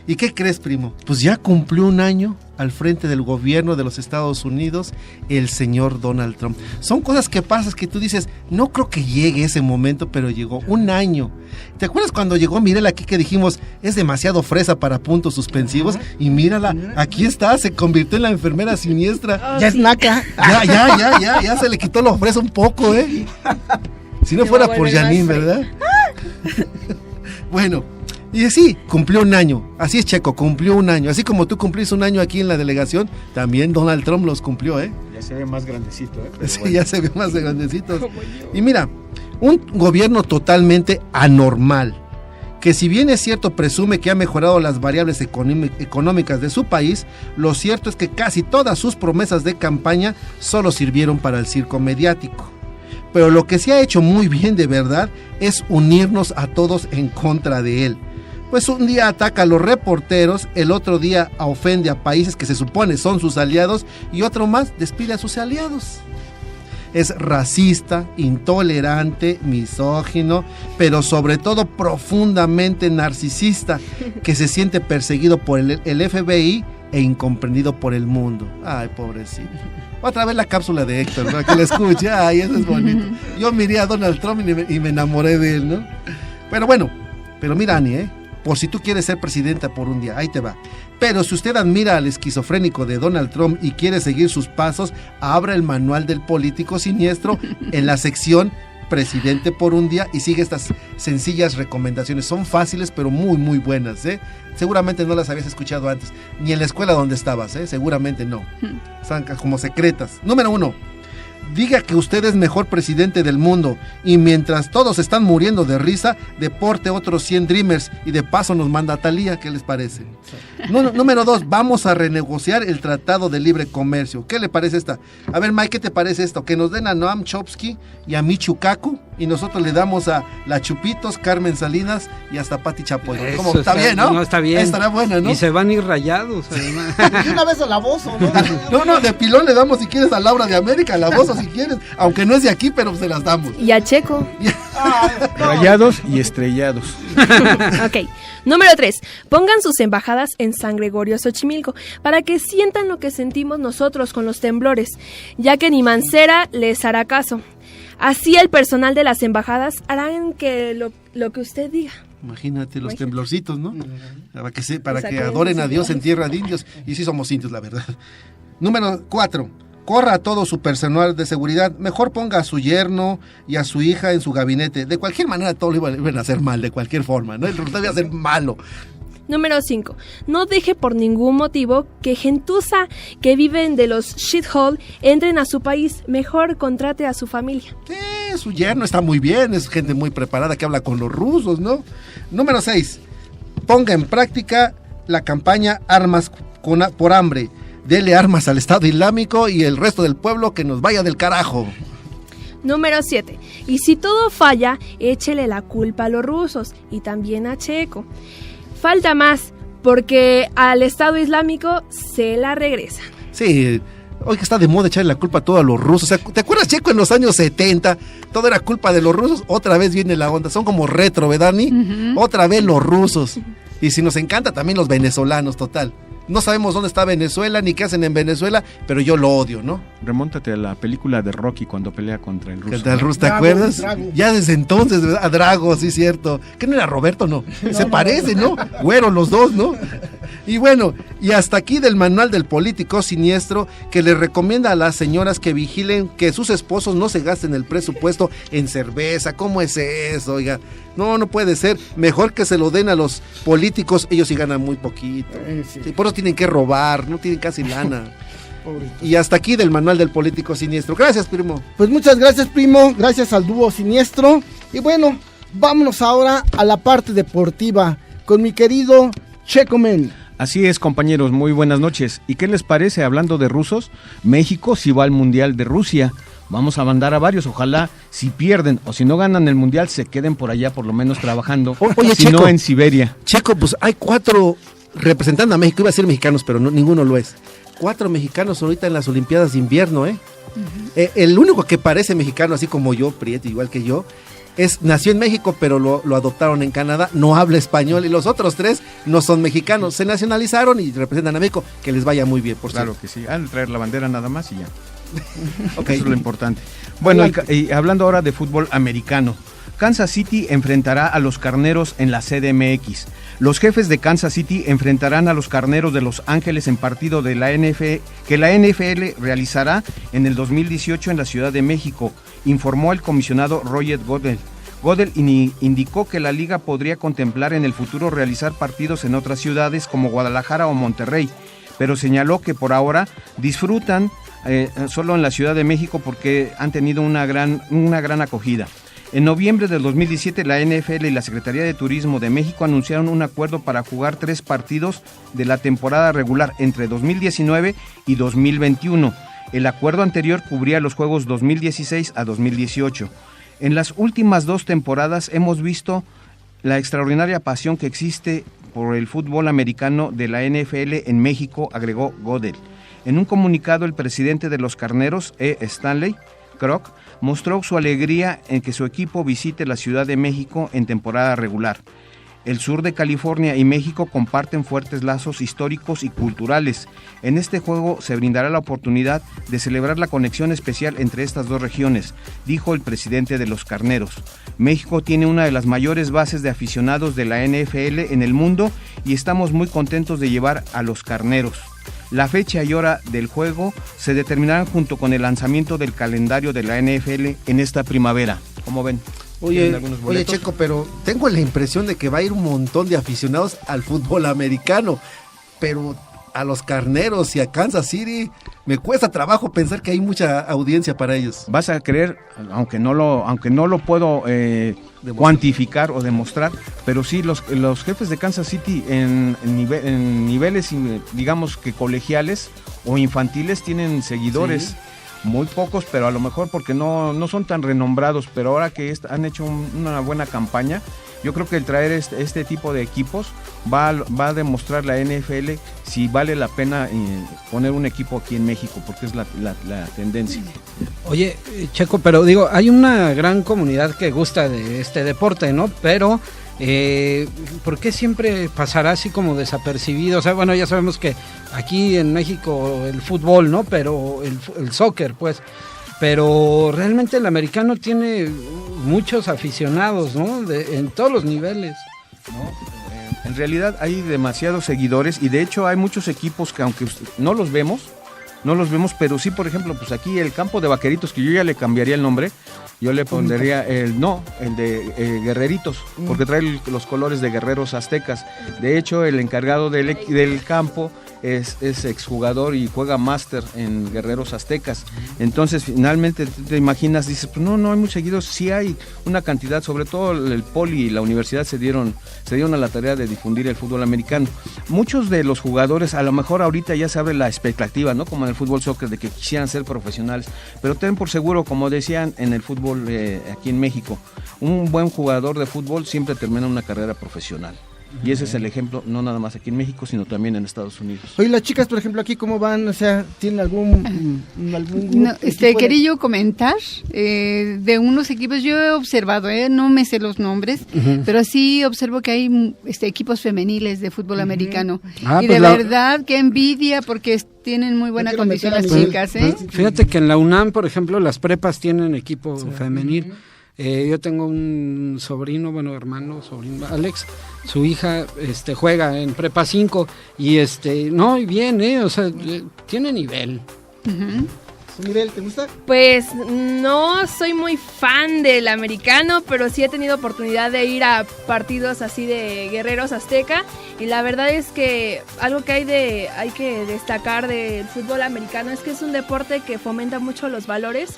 ¿Y qué crees, primo? Pues ya cumplió 1 año al frente del gobierno de los Estados Unidos el señor Donald Trump. Son cosas que pasan que tú dices, no creo que llegue ese momento, pero llegó 1 año. ¿Te acuerdas cuando llegó Mirel aquí que dijimos, es demasiado fresa para puntos suspensivos? Y mírala, aquí está, se convirtió en la enfermera siniestra. Ya es naca. Ya se le quitó lo fresa un poco, ¿eh? Si no fuera por Janine, ¿verdad? Bueno, y sí, cumplió 1 año. Así es, Checo, cumplió 1 año. Así como tú cumpliste 1 año aquí en la delegación, también Donald Trump los cumplió, ¿eh? Ya se ve más grandecito, ¿eh? Sí, bueno. Ya se ve más grandecito. Y mira, un gobierno totalmente anormal, que si bien es cierto presume que ha mejorado las variables económicas de su país, lo cierto es que casi todas sus promesas de campaña solo sirvieron para el circo mediático. Pero lo que se ha hecho muy bien de verdad es unirnos a todos en contra de él. Pues un día ataca a los reporteros, el otro día ofende a países que se supone son sus aliados y otro más despide a sus aliados. Es racista, intolerante, misógino, pero sobre todo profundamente narcisista, que se siente perseguido por el FBI e incomprendido por el mundo. Ay, pobrecito. Otra vez la cápsula de Héctor, para que la escuche. Ay, eso es bonito. Yo miré a Donald Trump y me enamoré de él, ¿no? Pero bueno, pero mira, Ani, por si tú quieres ser presidenta por un día, ahí te va. Pero si usted admira al esquizofrénico de Donald Trump y quiere seguir sus pasos, abra el manual del político siniestro en la sección Presidente por un día y sigue estas sencillas recomendaciones. Son fáciles, pero muy, muy buenas, ¿eh? Seguramente no las habías escuchado antes, ni en la escuela donde estabas, ¿eh? Seguramente no. Son como secretas. Número 1. Diga que usted es mejor presidente del mundo y mientras todos están muriendo de risa, deporte otros 100 Dreamers y de paso nos manda a Thalía. ¿Qué les parece? Número 2, vamos a renegociar el Tratado de Libre Comercio. ¿Qué le parece esta? A ver, Mike, ¿qué te parece esto? Que nos den a Noam Chomsky y a Michio Kaku y nosotros le damos a la Chupitos, Carmen Salinas y hasta Pati Chapoy. ¿Cómo? ¿Está bien, no? No, está bien. Estará buena, ¿no? Y se van a ir rayados, además. Y una vez a la Bozo, ¿no? No, de pilón le damos si quieres a Laura de América, a la Bozo si quieres, aunque no es de aquí, pero se las damos. Y a Checo. Rayados y estrellados. Ok. Número 3. Pongan sus embajadas en San Gregorio Xochimilco para que sientan lo que sentimos nosotros con los temblores, ya que ni Mancera les hará caso. Así el personal de las embajadas harán que lo que usted diga. Imagínate los temblorcitos, ¿no? Para que adoren a Dios en tierra de indios. Y sí somos indios, la verdad. Número 4. Corra a todo su personal de seguridad. Mejor ponga a su yerno y a su hija en su gabinete. De cualquier manera, todo lo iban a hacer mal, de cualquier forma, ¿no? El resultado iba a ser malo. Número 5. No deje por ningún motivo que gentuza que viven de los shithole entren a su país. Mejor contrate a su familia. Su yerno está muy bien, es gente muy preparada que habla con los rusos, ¿no? Número 6. Ponga en práctica la campaña Armas por Hambre. Dele armas al Estado Islámico y el resto del pueblo que nos vaya del carajo. Número 7. Y si todo falla, échele la culpa a los rusos y también a Checo. Falta más, porque al Estado Islámico se la regresan. Sí, hoy que está de moda echarle la culpa a todos los rusos. O sea, ¿te acuerdas, Checo, en los años 70? Todo era culpa de los rusos. Otra vez viene la onda. Son como retro, ¿verdad, Dani? Uh-huh. Otra vez los rusos. Y si nos encanta también los venezolanos, total. No sabemos dónde está Venezuela ni qué hacen en Venezuela, pero yo lo odio, ¿no? Remóntate a la película de Rocky cuando pelea contra el ruso. ¿Contra el ruso, te acuerdas? Drago. Ya desde entonces, ¿verdad? A Drago, sí, cierto. ¿Qué no era Roberto? No. Se parece, ¿no? Güero los dos, ¿no? Y bueno, y hasta aquí del manual del político siniestro que le recomienda a las señoras que vigilen que sus esposos no se gasten el presupuesto en cerveza. ¿Cómo es eso, oiga? No puede ser. Mejor que se lo den a los políticos, ellos sí ganan muy poquito. Sí, por eso tienen que robar, no tienen casi lana. Y hasta aquí del manual del político siniestro. Gracias, primo. Pues muchas gracias, primo. Gracias al dúo siniestro. Y bueno, vámonos ahora a la parte deportiva con mi querido Checo Men. Así es, compañeros, muy buenas noches. ¿Y qué les parece, hablando de rusos? México sí va al Mundial de Rusia. Vamos a mandar a varios, ojalá si pierden o si no ganan el Mundial se queden por allá por lo menos trabajando. Oye, si Checo, no en Siberia. Checo, pues hay 4 representando a México, iba a ser mexicanos, pero no, ninguno lo es. 4 mexicanos ahorita en las Olimpiadas de Invierno, ¿eh? Uh-huh. El único que parece mexicano, así como yo, Prieto, igual que yo, nació en México, pero lo adoptaron en Canadá, no habla español, y los otros 3 no son mexicanos, se nacionalizaron y representan a México, que les vaya muy bien, por claro cierto. Que sí, han de traer la bandera nada más y ya. Okay. Eso es lo importante. Bueno, y hablando ahora de fútbol americano, Kansas City enfrentará a los Carneros en la CDMX. Los Jefes de Kansas City enfrentarán a los Carneros de Los Ángeles en partido de la que la NFL realizará en el 2018 en la Ciudad de México, informó el comisionado Roger Goodell. Goodell indicó que la liga podría contemplar en el futuro realizar partidos en otras ciudades como Guadalajara o Monterrey, pero señaló que por ahora disfrutan solo en la Ciudad de México porque han tenido una gran acogida. En noviembre del 2017, la NFL y la Secretaría de Turismo de México anunciaron un acuerdo para jugar 3 partidos de la temporada regular entre 2019 y 2021. El acuerdo anterior cubría los juegos 2016 a 2018. En las últimas 2 temporadas hemos visto la extraordinaria pasión que existe por el fútbol americano de la NFL en México, agregó Godel. En un comunicado, el presidente de los Carneros, Stanley Kroc, mostró su alegría en que su equipo visite la Ciudad de México en temporada regular. El sur de California y México comparten fuertes lazos históricos y culturales. En este juego se brindará la oportunidad de celebrar la conexión especial entre estas dos regiones, dijo el presidente de los Carneros. México tiene una de las mayores bases de aficionados de la NFL en el mundo y estamos muy contentos de llevar a los Carneros. La fecha y hora del juego se determinarán junto con el lanzamiento del calendario de la NFL en esta primavera. ¿Cómo ven? Oye, Checo, pero tengo la impresión de que va a ir un montón de aficionados al fútbol americano, pero a los Carneros y a Kansas City me cuesta trabajo pensar que hay mucha audiencia para ellos. Vas a creer, aunque no lo puedo cuantificar o demostrar, pero sí los jefes de Kansas City en niveles, digamos que colegiales o infantiles, tienen seguidores. Sí. Muy pocos, pero a lo mejor porque no son tan renombrados, pero ahora que han hecho una buena campaña, yo creo que el traer este tipo de equipos va a demostrar la NFL si vale la pena poner un equipo aquí en México, porque es la tendencia. Oye, Checo, pero digo, hay una gran comunidad que gusta de este deporte, ¿no? Pero ¿por qué siempre pasará así como desapercibido? O sea, bueno, ya sabemos que aquí en México el fútbol, ¿no? Pero el soccer, pues. Pero realmente el americano tiene muchos aficionados, ¿no? En todos los niveles. No, en realidad hay demasiados seguidores y de hecho hay muchos equipos que aunque no los vemos, pero sí, por ejemplo, pues aquí el campo de Vaqueritos, que yo ya le cambiaría el nombre, yo le pondría el de Guerreritos, porque trae los colores de Guerreros Aztecas. De hecho, el encargado del campo es exjugador y juega máster en Guerreros Aztecas. Entonces, finalmente te imaginas, dices, pues no hay muchos seguidores, sí hay una cantidad, sobre todo el Poli y la universidad se dieron a la tarea de difundir el fútbol americano. Muchos de los jugadores, a lo mejor ahorita ya se abre la expectativa, ¿no? Como en el fútbol soccer, de que quisieran ser profesionales, pero ten por seguro, como decían en el fútbol aquí en México, un buen jugador de fútbol siempre termina una carrera profesional. Y ese es el ejemplo, no nada más aquí en México, sino también en Estados Unidos. Oye, las chicas, por ejemplo, aquí, ¿cómo van? O sea, ¿tienen algún quería yo comentar de unos equipos, yo he observado, no me sé los nombres, pero sí observo que hay equipos femeniles de fútbol americano. Y pues de verdad, qué envidia, porque tienen muy buena condición las chicas. Fíjate que en la UNAM, por ejemplo, las prepas tienen equipo femenil. Yo tengo un sobrino, Alex, su hija juega en Prepa 5 y y bien, o sea, tiene nivel. ¿Su nivel te gusta? Pues no soy muy fan del americano, pero sí he tenido oportunidad de ir a partidos así de Guerreros Azteca y la verdad es que algo que hay que destacar del fútbol americano es que es un deporte que fomenta mucho los valores.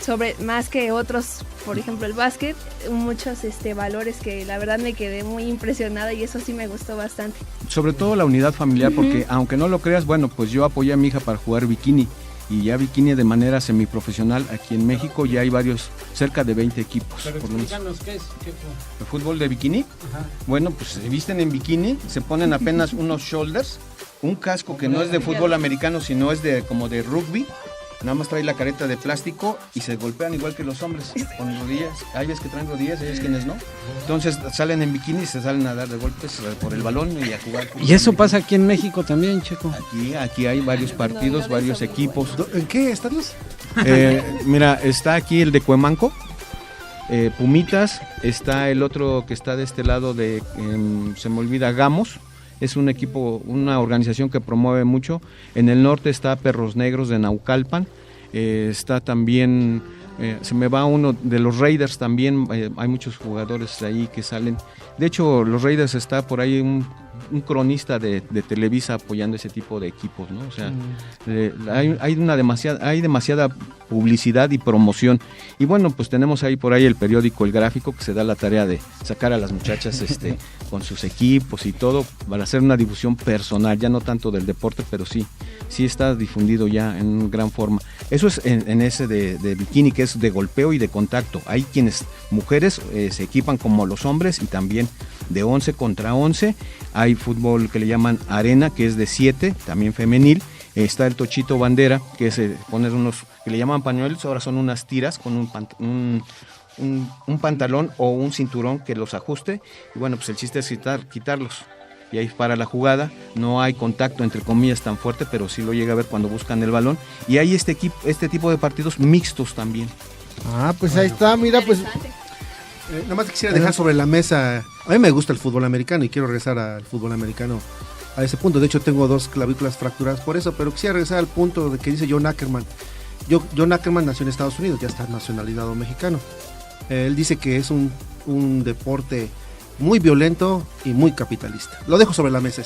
Sobre más que otros, por ejemplo el básquet, muchos valores que la verdad me quedé muy impresionada y eso sí me gustó bastante. Sobre todo la unidad familiar, porque aunque no lo creas, bueno, pues yo apoyé a mi hija para jugar bikini y ya bikini de manera semiprofesional aquí en México, ya hay cerca de 20 equipos. Pero explícanos, ¿qué es? ¿El fútbol de bikini? Ajá. Bueno, pues se visten en bikini, se ponen apenas unos shoulders, un casco que no es de fútbol americano, sino es como de rugby. Nada más trae la careta de plástico y se golpean igual que los hombres, con rodillas. Hay veces que traen rodillas, hay veces quienes no. Entonces salen en bikini y se salen a dar de golpes por el balón y a jugar. ¿Y eso pasa aquí en México también, Checo? Aquí hay varios partidos, varios equipos. ¿En qué estadios? Mira, está aquí el de Cuemanco, Pumitas, está el otro que está de este lado se me olvida, Gamos. Es un equipo, una organización que promueve mucho. En el norte está Perros Negros de Naucalpan. Está también, se me va uno de los Raiders también. Hay muchos jugadores de ahí que salen. De hecho, los Raiders está por ahí un cronista de Televisa apoyando ese tipo de equipos, ¿no? O sea, hay demasiada publicidad y promoción. Y bueno, pues tenemos ahí por ahí el periódico El Gráfico, que se da la tarea de sacar a las muchachas con sus equipos y todo, para hacer una difusión personal, ya no tanto del deporte, pero sí está difundido ya en gran forma. Eso es en ese de bikini, que es de golpeo y de contacto. Hay quienes, mujeres, se equipan como los hombres, y también de 11 contra 11. Hay fútbol que le llaman arena, que es de 7, también femenil. Está el tochito bandera, que es poner unos, que le llaman pañuelos, ahora son unas tiras con un pantalón o un cinturón que los ajuste, y bueno, pues el chiste es quitarlos, y ahí para la jugada. No hay contacto, entre comillas, tan fuerte, pero sí lo llega a ver cuando buscan el balón, y hay este tipo de partidos mixtos también. Pues ahí está, mira, pues... Nada más quisiera dejar sobre la mesa, a mí me gusta el fútbol americano y quiero regresar al fútbol americano a ese punto. De hecho tengo 2 clavículas fracturadas por eso, pero quisiera regresar al punto de que dice John Ackerman. John Ackerman nació en Estados Unidos, ya está nacionalizado mexicano. Él dice que es un deporte muy violento y muy capitalista. Lo dejo sobre la mesa.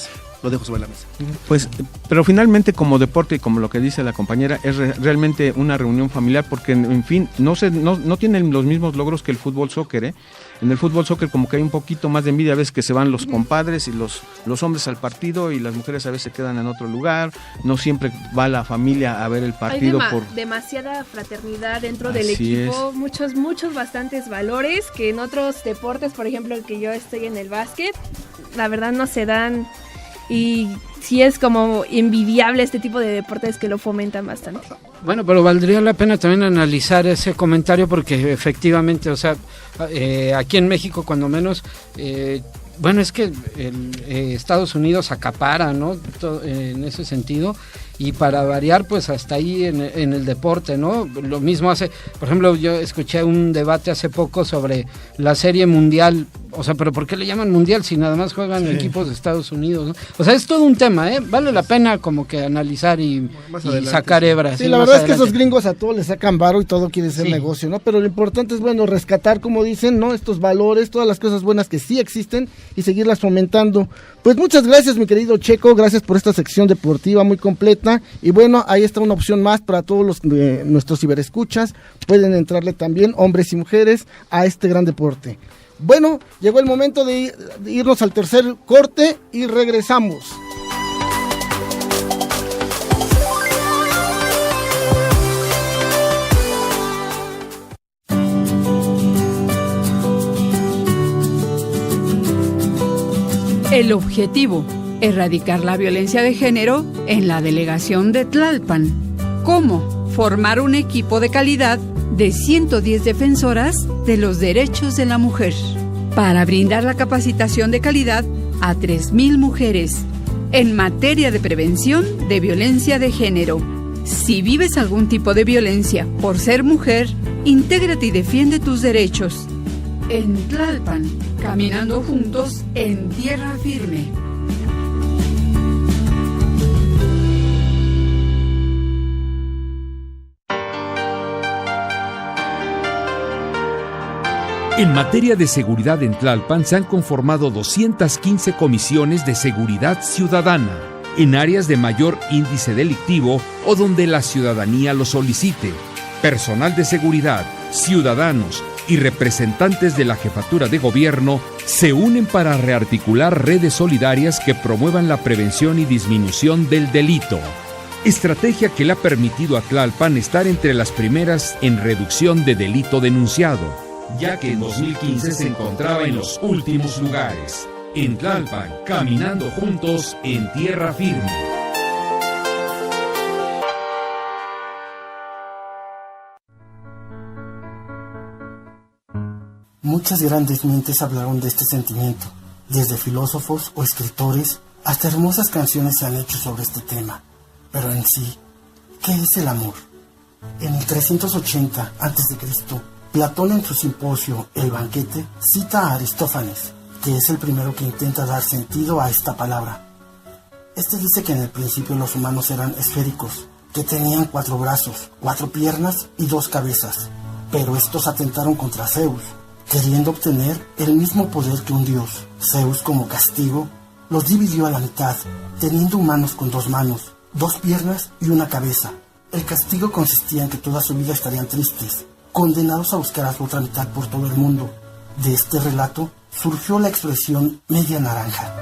Pues, pero finalmente, como deporte y como lo que dice la compañera, es realmente una reunión familiar, porque en fin, no tienen los mismos logros que el fútbol soccer, ¿eh? En el fútbol soccer como que hay un poquito más de envidia, a veces que se van los compadres y los hombres al partido, y las mujeres a veces se quedan en otro lugar, no siempre va la familia a ver el partido. Hay demasiada fraternidad dentro del equipo, muchos bastantes valores que en otros deportes, por ejemplo, el que yo estoy en el básquet, la verdad no se dan, y sí es como envidiable este tipo de deportes que lo fomentan bastante. Bueno, pero valdría la pena también analizar ese comentario, porque efectivamente, o sea, aquí en México cuando menos, bueno, es que Estados Unidos acapara, ¿no? En ese sentido, y para variar, pues hasta ahí en el deporte, ¿no? Lo mismo hace, por ejemplo, yo escuché un debate hace poco sobre la Serie Mundial, o sea, pero ¿por qué le llaman Mundial si nada más juegan equipos de Estados Unidos, ¿no? O sea, es todo un tema, vale la pena como que analizar y sacar hebras. Sí, la verdad es que esos gringos a todos les sacan varo y todo quiere ser negocio, ¿no? Pero lo importante es, bueno, rescatar, como dicen, ¿no? Estos valores, todas las cosas buenas que sí existen y seguirlas fomentando. Pues muchas gracias, mi querido Checo, gracias por esta sección deportiva muy completa, y bueno, ahí está una opción más para todos nuestros ciberescuchas. Pueden entrarle también, hombres y mujeres, a este gran deporte. Bueno, llegó el momento de irnos al tercer corte y regresamos. El objetivo: erradicar la violencia de género en la delegación de Tlalpan. ¿Cómo? Formar un equipo de calidad de 110 defensoras de los derechos de la mujer, para brindar la capacitación de calidad a 3,000 mujeres en materia de prevención de violencia de género. Si vives algún tipo de violencia por ser mujer, intégrate y defiende tus derechos. En Tlalpan, caminando juntos en tierra firme. En materia de seguridad en Tlalpan se han conformado 215 comisiones de seguridad ciudadana en áreas de mayor índice delictivo o donde la ciudadanía lo solicite. Personal de seguridad, ciudadanos y representantes de la jefatura de gobierno se unen para rearticular redes solidarias que promuevan la prevención y disminución del delito. Estrategia que le ha permitido a Tlalpan estar entre las primeras en reducción de delito denunciado, ya que en 2015 se encontraba en los últimos lugares. En Tlalpan, caminando juntos en tierra firme. Muchas grandes mentes hablaron de este sentimiento, desde filósofos o escritores hasta hermosas canciones se han hecho sobre este tema. Pero en sí, ¿qué es el amor? En el 380 a.C., Platón en su simposio El Banquete cita a Aristófanes, que es el primero que intenta dar sentido a esta palabra. Este dice que en el principio los humanos eran esféricos, que tenían 4 brazos, 4 piernas y 2 cabezas, pero estos atentaron contra Zeus, queriendo obtener el mismo poder que un dios. Zeus, como castigo, Los dividió a la mitad, teniendo humanos con 2 manos, 2 piernas y una cabeza. El castigo consistía en que toda su vida estarían tristes, condenados a buscar a su otra mitad por todo el mundo. De este relato surgió la expresión media naranja.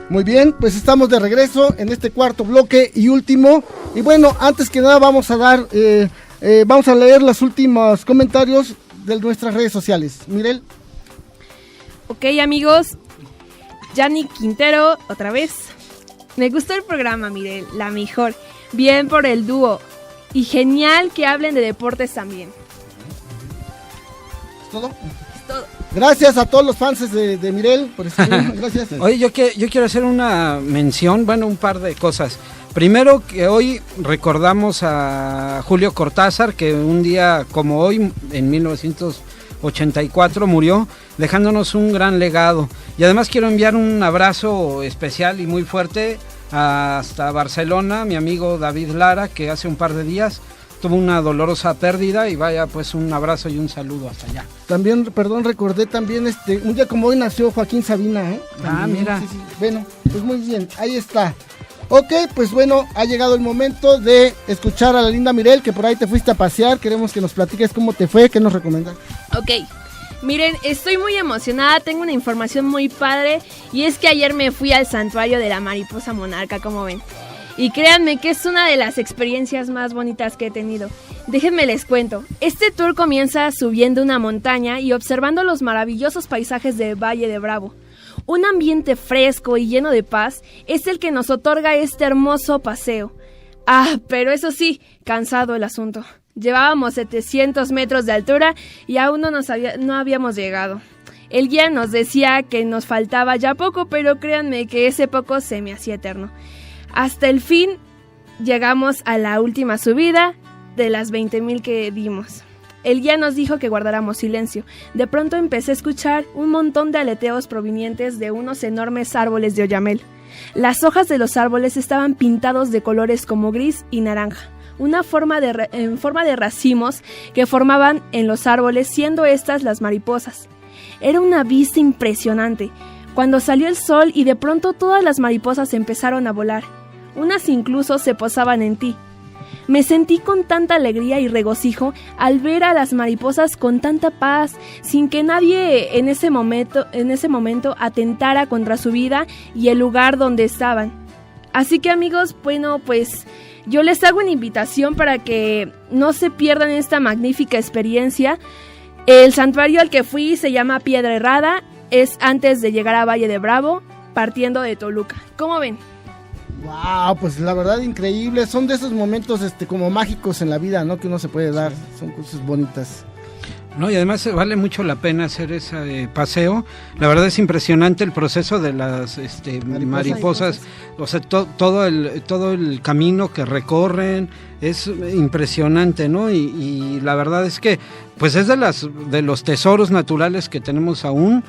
Muy bien, pues estamos de regreso en este cuarto bloque y último. Y bueno, antes que nada vamos a leer los últimos comentarios de nuestras redes sociales. Mirel. Ok, amigos, Yanni Quintero, otra vez. Me gustó el programa, Mirel, la mejor. Bien por el dúo. Y genial que hablen de deportes también. ¿Es todo? Es todo. Gracias a todos los fans de Mirel por escribir. Gracias. Oye, yo quiero hacer una mención, bueno, un par de cosas. Primero, que hoy recordamos a Julio Cortázar, que un día como hoy, en 1984, murió, dejándonos un gran legado. Y además quiero enviar un abrazo especial y muy fuerte hasta Barcelona, mi amigo David Lara, que hace un par de días tuvo una dolorosa pérdida, y vaya, pues un abrazo y un saludo hasta allá. También, perdón, recordé también un día como hoy nació Joaquín Sabina, ¿eh? También, mira. Sí. Bueno, pues muy bien, ahí está. Ok, pues bueno, ha llegado el momento de escuchar a la linda Mirel, que por ahí te fuiste a pasear. Queremos que nos platiques cómo te fue, qué nos recomiendas. Ok, miren, estoy muy emocionada, tengo una información muy padre, y es que ayer me fui al santuario de la mariposa monarca, como ven. Y créanme que es una de las experiencias más bonitas que he tenido. Déjenme les cuento. Este tour comienza subiendo una montaña y observando los maravillosos paisajes del Valle de Bravo. Un ambiente fresco y lleno de paz es el que nos otorga este hermoso paseo. Ah, pero eso sí, cansado el asunto. Llevábamos 700 metros de altura y aún no habíamos llegado. El guía nos decía que nos faltaba ya poco, pero créanme que ese poco se me hacía eterno. Hasta el fin llegamos a la última subida de las 20,000 que dimos. El guía nos dijo que guardáramos silencio. De pronto empecé a escuchar un montón de aleteos provenientes de unos enormes árboles de oyamel. Las hojas de los árboles estaban pintados de colores como gris y naranja, en forma de racimos que formaban en los árboles, siendo estas las mariposas. Era una vista impresionante. Cuando salió el sol y de pronto todas las mariposas empezaron a volar. Unas incluso se posaban en ti. Me sentí con tanta alegría y regocijo al ver a las mariposas con tanta paz, sin que nadie en ese momento atentara contra su vida y el lugar donde estaban. Así que amigos, bueno, pues yo les hago una invitación para que no se pierdan esta magnífica experiencia. El santuario al que fui se llama Piedra Errada, es antes de llegar a Valle de Bravo, partiendo de Toluca. ¿Cómo ven? Wow, pues la verdad increíble. Son de esos momentos como mágicos en la vida, ¿no? Que uno se puede dar. Son cosas bonitas. No, y además vale mucho la pena hacer ese paseo. La verdad es impresionante el proceso de las mariposas. O sea, todo el camino que recorren es impresionante, ¿no? Y la verdad es que pues es de los tesoros naturales que tenemos aún.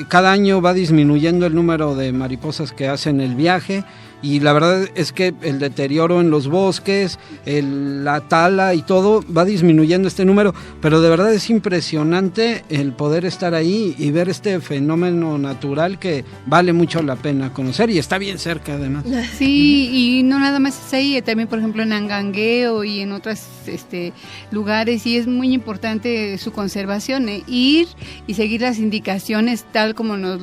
Cada año va disminuyendo el número de mariposas que hacen el viaje, y la verdad es que el deterioro en los bosques, la tala y todo va disminuyendo este número, pero de verdad es impresionante el poder estar ahí y ver este fenómeno natural que vale mucho la pena conocer, y está bien cerca además. Sí, y no nada más es ahí, también por ejemplo en Angangueo y en otros lugares, y es muy importante su conservación, ir y seguir las indicaciones tal como nos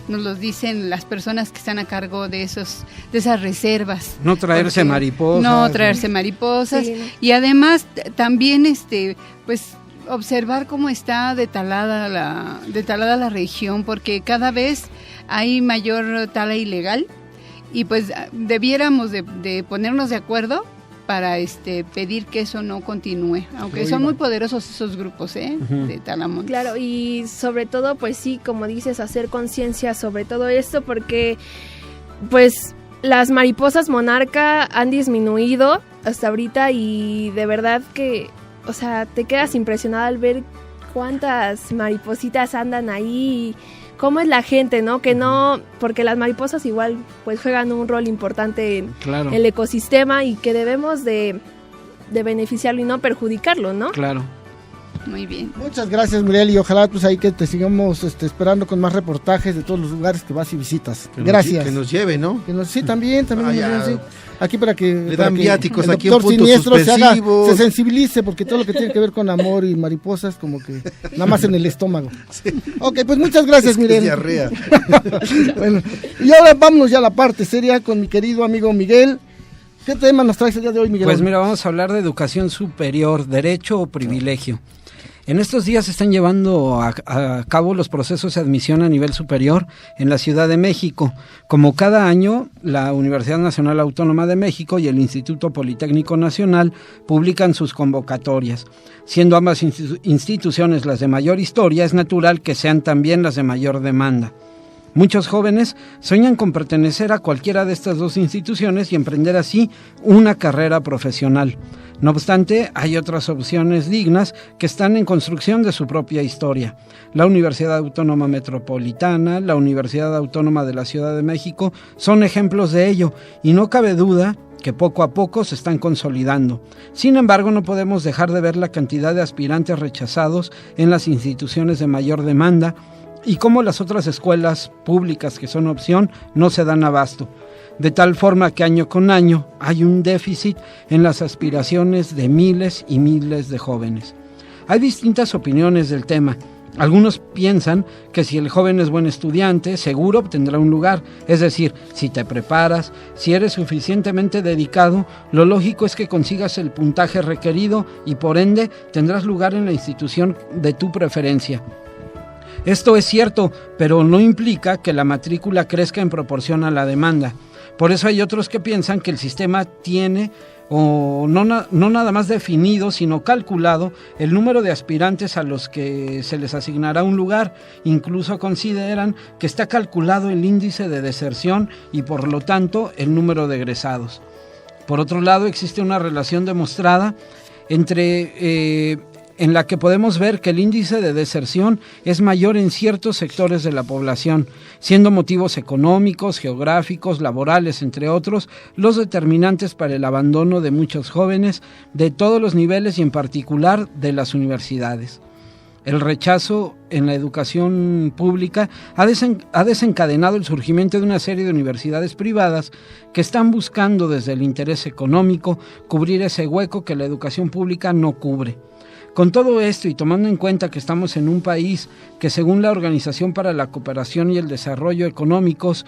los dicen las personas que están a cargo de esas reservas. No traerse mariposas. No traerse mariposas. Sí. Y además también pues observar cómo está detalada la región, porque cada vez hay mayor tala ilegal, y pues debiéramos de ponernos de acuerdo para pedir que eso no continúe, aunque son muy poderosos esos grupos de talamontes. Claro, y sobre todo pues sí, como dices, hacer conciencia sobre todo esto, porque pues las mariposas monarca han disminuido hasta ahorita, y de verdad que, o sea, te quedas impresionada al ver cuántas maripositas andan ahí, y cómo es la gente, ¿no? Que no, porque las mariposas igual pues juegan un rol importante en el ecosistema, y que debemos de beneficiarlo y no perjudicarlo, ¿no? Claro. Muy bien. Muchas gracias, Muriel, y ojalá pues ahí que te sigamos esperando con más reportajes de todos los lugares que vas y visitas. Gracias. Que nos lleve, ¿no? Sí, también nos lleven, sí. Aquí para que le dan viáticos el aquí doctor en puntos Siniestro se sensibilice, porque todo lo que tiene que ver con amor y mariposas, como que nada más en el estómago. Sí. Ok, pues muchas gracias, Miguel. Diarrea. Bueno, y ahora vámonos ya a la parte seria con mi querido amigo Miguel. ¿Qué tema nos traes el día de hoy, Miguel? Pues mira, vamos a hablar de educación superior, derecho o privilegio. En estos días se están llevando a cabo los procesos de admisión a nivel superior en la Ciudad de México. Como cada año, la Universidad Nacional Autónoma de México y el Instituto Politécnico Nacional publican sus convocatorias. Siendo ambas instituciones las de mayor historia, es natural que sean también las de mayor demanda. Muchos jóvenes sueñan con pertenecer a cualquiera de estas dos instituciones y emprender así una carrera profesional. No obstante, hay otras opciones dignas que están en construcción de su propia historia. La Universidad Autónoma Metropolitana, la Universidad Autónoma de la Ciudad de México son ejemplos de ello, y no cabe duda que poco a poco se están consolidando. Sin embargo, no podemos dejar de ver la cantidad de aspirantes rechazados en las instituciones de mayor demanda y cómo las otras escuelas públicas que son opción no se dan abasto. De tal forma que año con año hay un déficit en las aspiraciones de miles y miles de jóvenes. Hay distintas opiniones del tema. Algunos piensan que si el joven es buen estudiante, seguro obtendrá un lugar. Es decir, si te preparas, si eres suficientemente dedicado, lo lógico es que consigas el puntaje requerido y por ende tendrás lugar en la institución de tu preferencia. Esto es cierto, pero no implica que la matrícula crezca en proporción a la demanda. Por eso hay otros que piensan que el sistema tiene, o no nada más definido, sino calculado, el número de aspirantes a los que se les asignará un lugar. Incluso consideran que está calculado el índice de deserción y por lo tanto el número de egresados. Por otro lado, existe una relación demostrada en la que podemos ver que el índice de deserción es mayor en ciertos sectores de la población, siendo motivos económicos, geográficos, laborales, entre otros, los determinantes para el abandono de muchos jóvenes de todos los niveles y en particular de las universidades. El rechazo en la educación pública ha desencadenado el surgimiento de una serie de universidades privadas que están buscando desde el interés económico cubrir ese hueco que la educación pública no cubre. Con todo esto y tomando en cuenta que estamos en un país que según la Organización para la Cooperación y el Desarrollo Económicos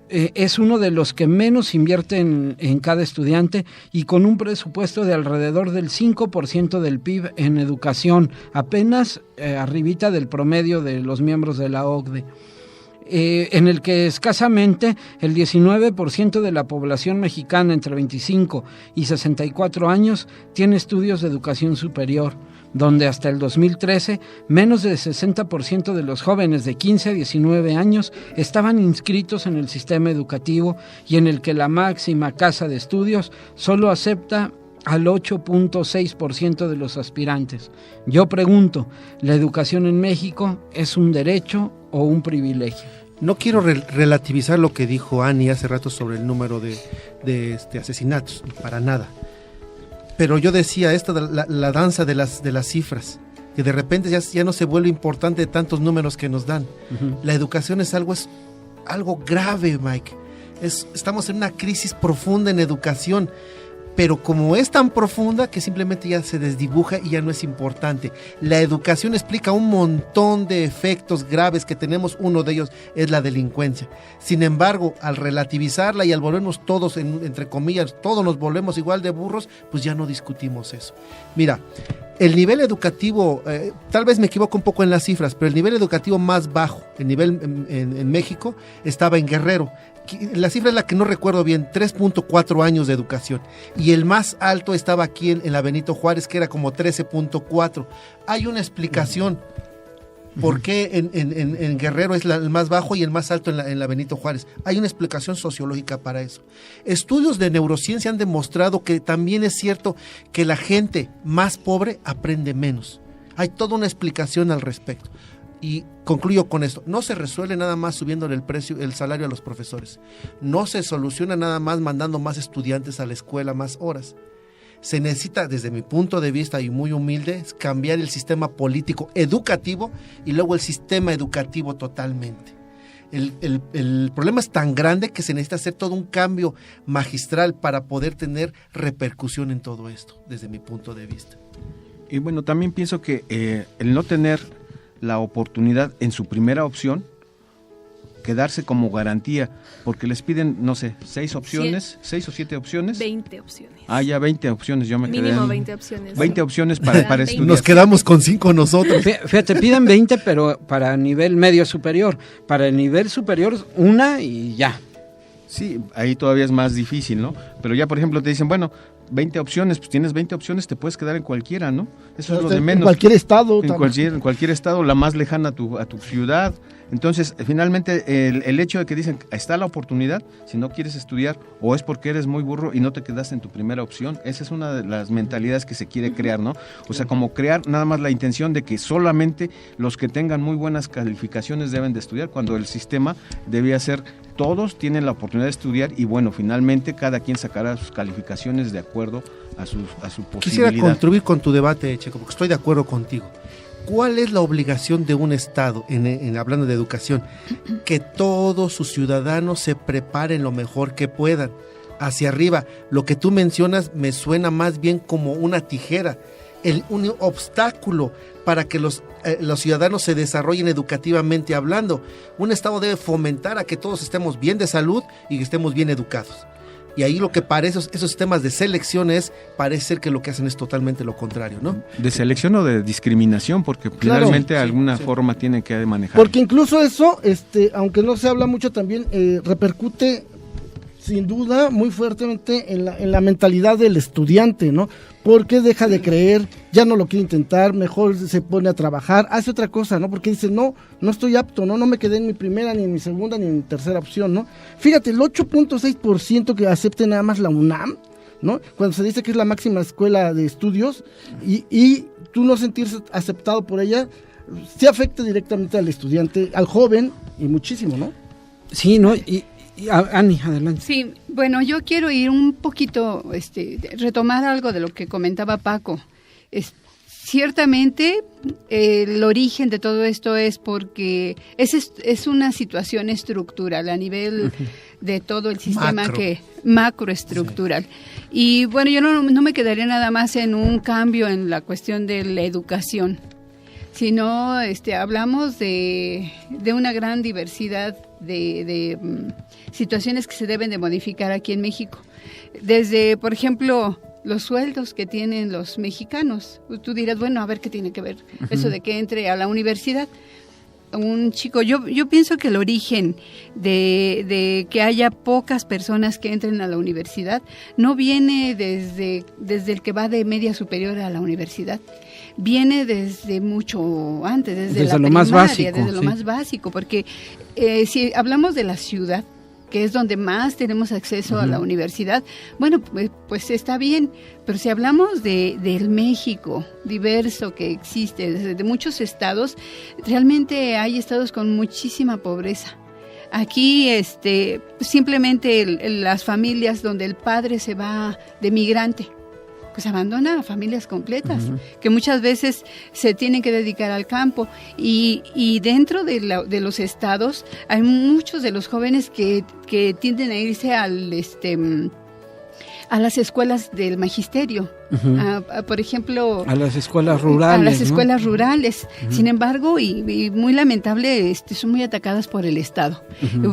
es uno de los que menos invierte en cada estudiante y con un presupuesto de alrededor del 5% del PIB en educación, apenas arribita del promedio de los miembros de la OCDE. En el que escasamente el 19% de la población mexicana entre 25 y 64 años tiene estudios de educación superior, donde hasta el 2013 menos del 60% de los jóvenes de 15 a 19 años estaban inscritos en el sistema educativo y en el que la máxima casa de estudios solo acepta al 8.6% de los aspirantes. Yo pregunto, ¿la educación en México es un derecho o un privilegio? No quiero relativizar lo que dijo Ani hace rato sobre el número de asesinatos, para nada. Pero yo decía la danza de las cifras, que de repente ya no se vuelve importante de tantos números que nos dan. Uh-huh. La educación es algo grave, Mike. Estamos en una crisis profunda en educación, pero como es tan profunda que simplemente ya se desdibuja y ya no es importante. La educación explica un montón de efectos graves que tenemos, uno de ellos es la delincuencia. Sin embargo, al relativizarla y al volvernos todos, entre comillas, todos nos volvemos igual de burros, pues ya no discutimos eso. Mira, el nivel educativo, tal vez me equivoco un poco en las cifras, pero el nivel educativo más bajo, el nivel en México, estaba en Guerrero. La cifra es la que no recuerdo bien, 3.4 años de educación. Y el más alto estaba aquí en la Benito Juárez, que era como 13.4. Hay una explicación por qué en Guerrero es el más bajo y el más alto en la Benito Juárez. Hay una explicación sociológica para eso. Estudios de neurociencia han demostrado que también es cierto que la gente más pobre aprende menos. Hay toda una explicación al respecto. Y concluyo con esto, no se resuelve nada más subiéndole el salario a los profesores, no se soluciona nada más mandando más estudiantes a la escuela, más horas. Se necesita, desde mi punto de vista y muy humilde, cambiar el sistema político educativo y luego el sistema educativo totalmente. El problema es tan grande que se necesita hacer todo un cambio magistral para poder tener repercusión en todo esto, desde mi punto de vista. Y bueno, también pienso que el no tener la oportunidad en su primera opción, quedarse como garantía, porque les piden, no sé, 6 opciones, 6 o 7 opciones. 20 opciones. Ya 20 opciones, yo me quedé. Mínimo 20 opciones. 20 opciones para estudiar. Nos quedamos con 5 nosotros. Fíjate, piden 20, pero para nivel medio superior. Para el nivel superior, 1 y ya. Sí, ahí todavía es más difícil, ¿no? Pero ya, por ejemplo, te dicen, bueno, 20 opciones, pues tienes 20 opciones, te puedes quedar en cualquiera, ¿no? Eso es lo de menos. En cualquier estado. En cualquier estado, la más lejana a tu ciudad. Entonces, finalmente, el hecho de que dicen, está la oportunidad, si no quieres estudiar, o es porque eres muy burro y no te quedaste en tu primera opción, esa es una de las mentalidades que se quiere crear, ¿no? O sea, como crear nada más la intención de que solamente los que tengan muy buenas calificaciones deben de estudiar, cuando el sistema debía ser, todos tienen la oportunidad de estudiar y bueno, finalmente cada quien sacará sus calificaciones de acuerdo a su posibilidad. Quisiera contribuir con tu debate, Checo, porque estoy de acuerdo contigo. ¿Cuál es la obligación de un Estado, hablando de educación? Que todos sus ciudadanos se preparen lo mejor que puedan. Hacia arriba, lo que tú mencionas me suena más bien como una tijera, un obstáculo para que los ciudadanos se desarrollen educativamente hablando. Un Estado debe fomentar a que todos estemos bien de salud y que estemos bien educados. Y ahí lo que parece, esos sistemas de selección parece ser que lo que hacen es totalmente lo contrario, ¿no? De selección o de discriminación, porque finalmente de alguna forma tienen que manejar. Porque incluso eso, aunque no se habla mucho también, repercute sin duda muy fuertemente en la mentalidad del estudiante, ¿no? Porque deja de creer, ya no lo quiere intentar, mejor se pone a trabajar, hace otra cosa, ¿no? Porque dice, no estoy apto, no me quedé en mi primera, ni en mi segunda, ni en mi tercera opción, ¿no? Fíjate, el 8.6% que acepte nada más la UNAM, ¿no? Cuando se dice que es la máxima escuela de estudios, y tú no sentirse aceptado por ella, sí afecta directamente al estudiante, al joven, y muchísimo, ¿no? Sí, ¿no? Y Ani, adelante. Sí, bueno, yo quiero ir un poquito, retomar algo de lo que comentaba Paco. Ciertamente, el origen de todo esto es porque es una situación estructural a nivel de todo el sistema macroestructural. Sí. Y bueno, yo no me quedaría nada más en un cambio en la cuestión de la educación, sino hablamos de una gran diversidad de situaciones que se deben de modificar aquí en México. Desde, por ejemplo, los sueldos que tienen los mexicanos. Tú dirás, bueno, a ver qué tiene que ver eso de que entre a la universidad un chico. Yo pienso que el origen de que haya pocas personas que entren a la universidad no viene desde el que va de media superior a la universidad. Viene desde mucho antes, desde la primaria, más básico, desde lo más básico, porque si hablamos de la ciudad, que es donde más tenemos acceso a la universidad, bueno, pues está bien, pero si hablamos del México diverso que existe, desde muchos estados, realmente hay estados con muchísima pobreza. Aquí simplemente las familias donde el padre se va de migrante, pues abandona a familias completas, que muchas veces se tienen que dedicar al campo, y dentro de los estados hay muchos de los jóvenes que tienden a irse a las escuelas del magisterio, por ejemplo, a las escuelas rurales. A las escuelas rurales. Sin embargo, y muy lamentable, son muy atacadas por el Estado.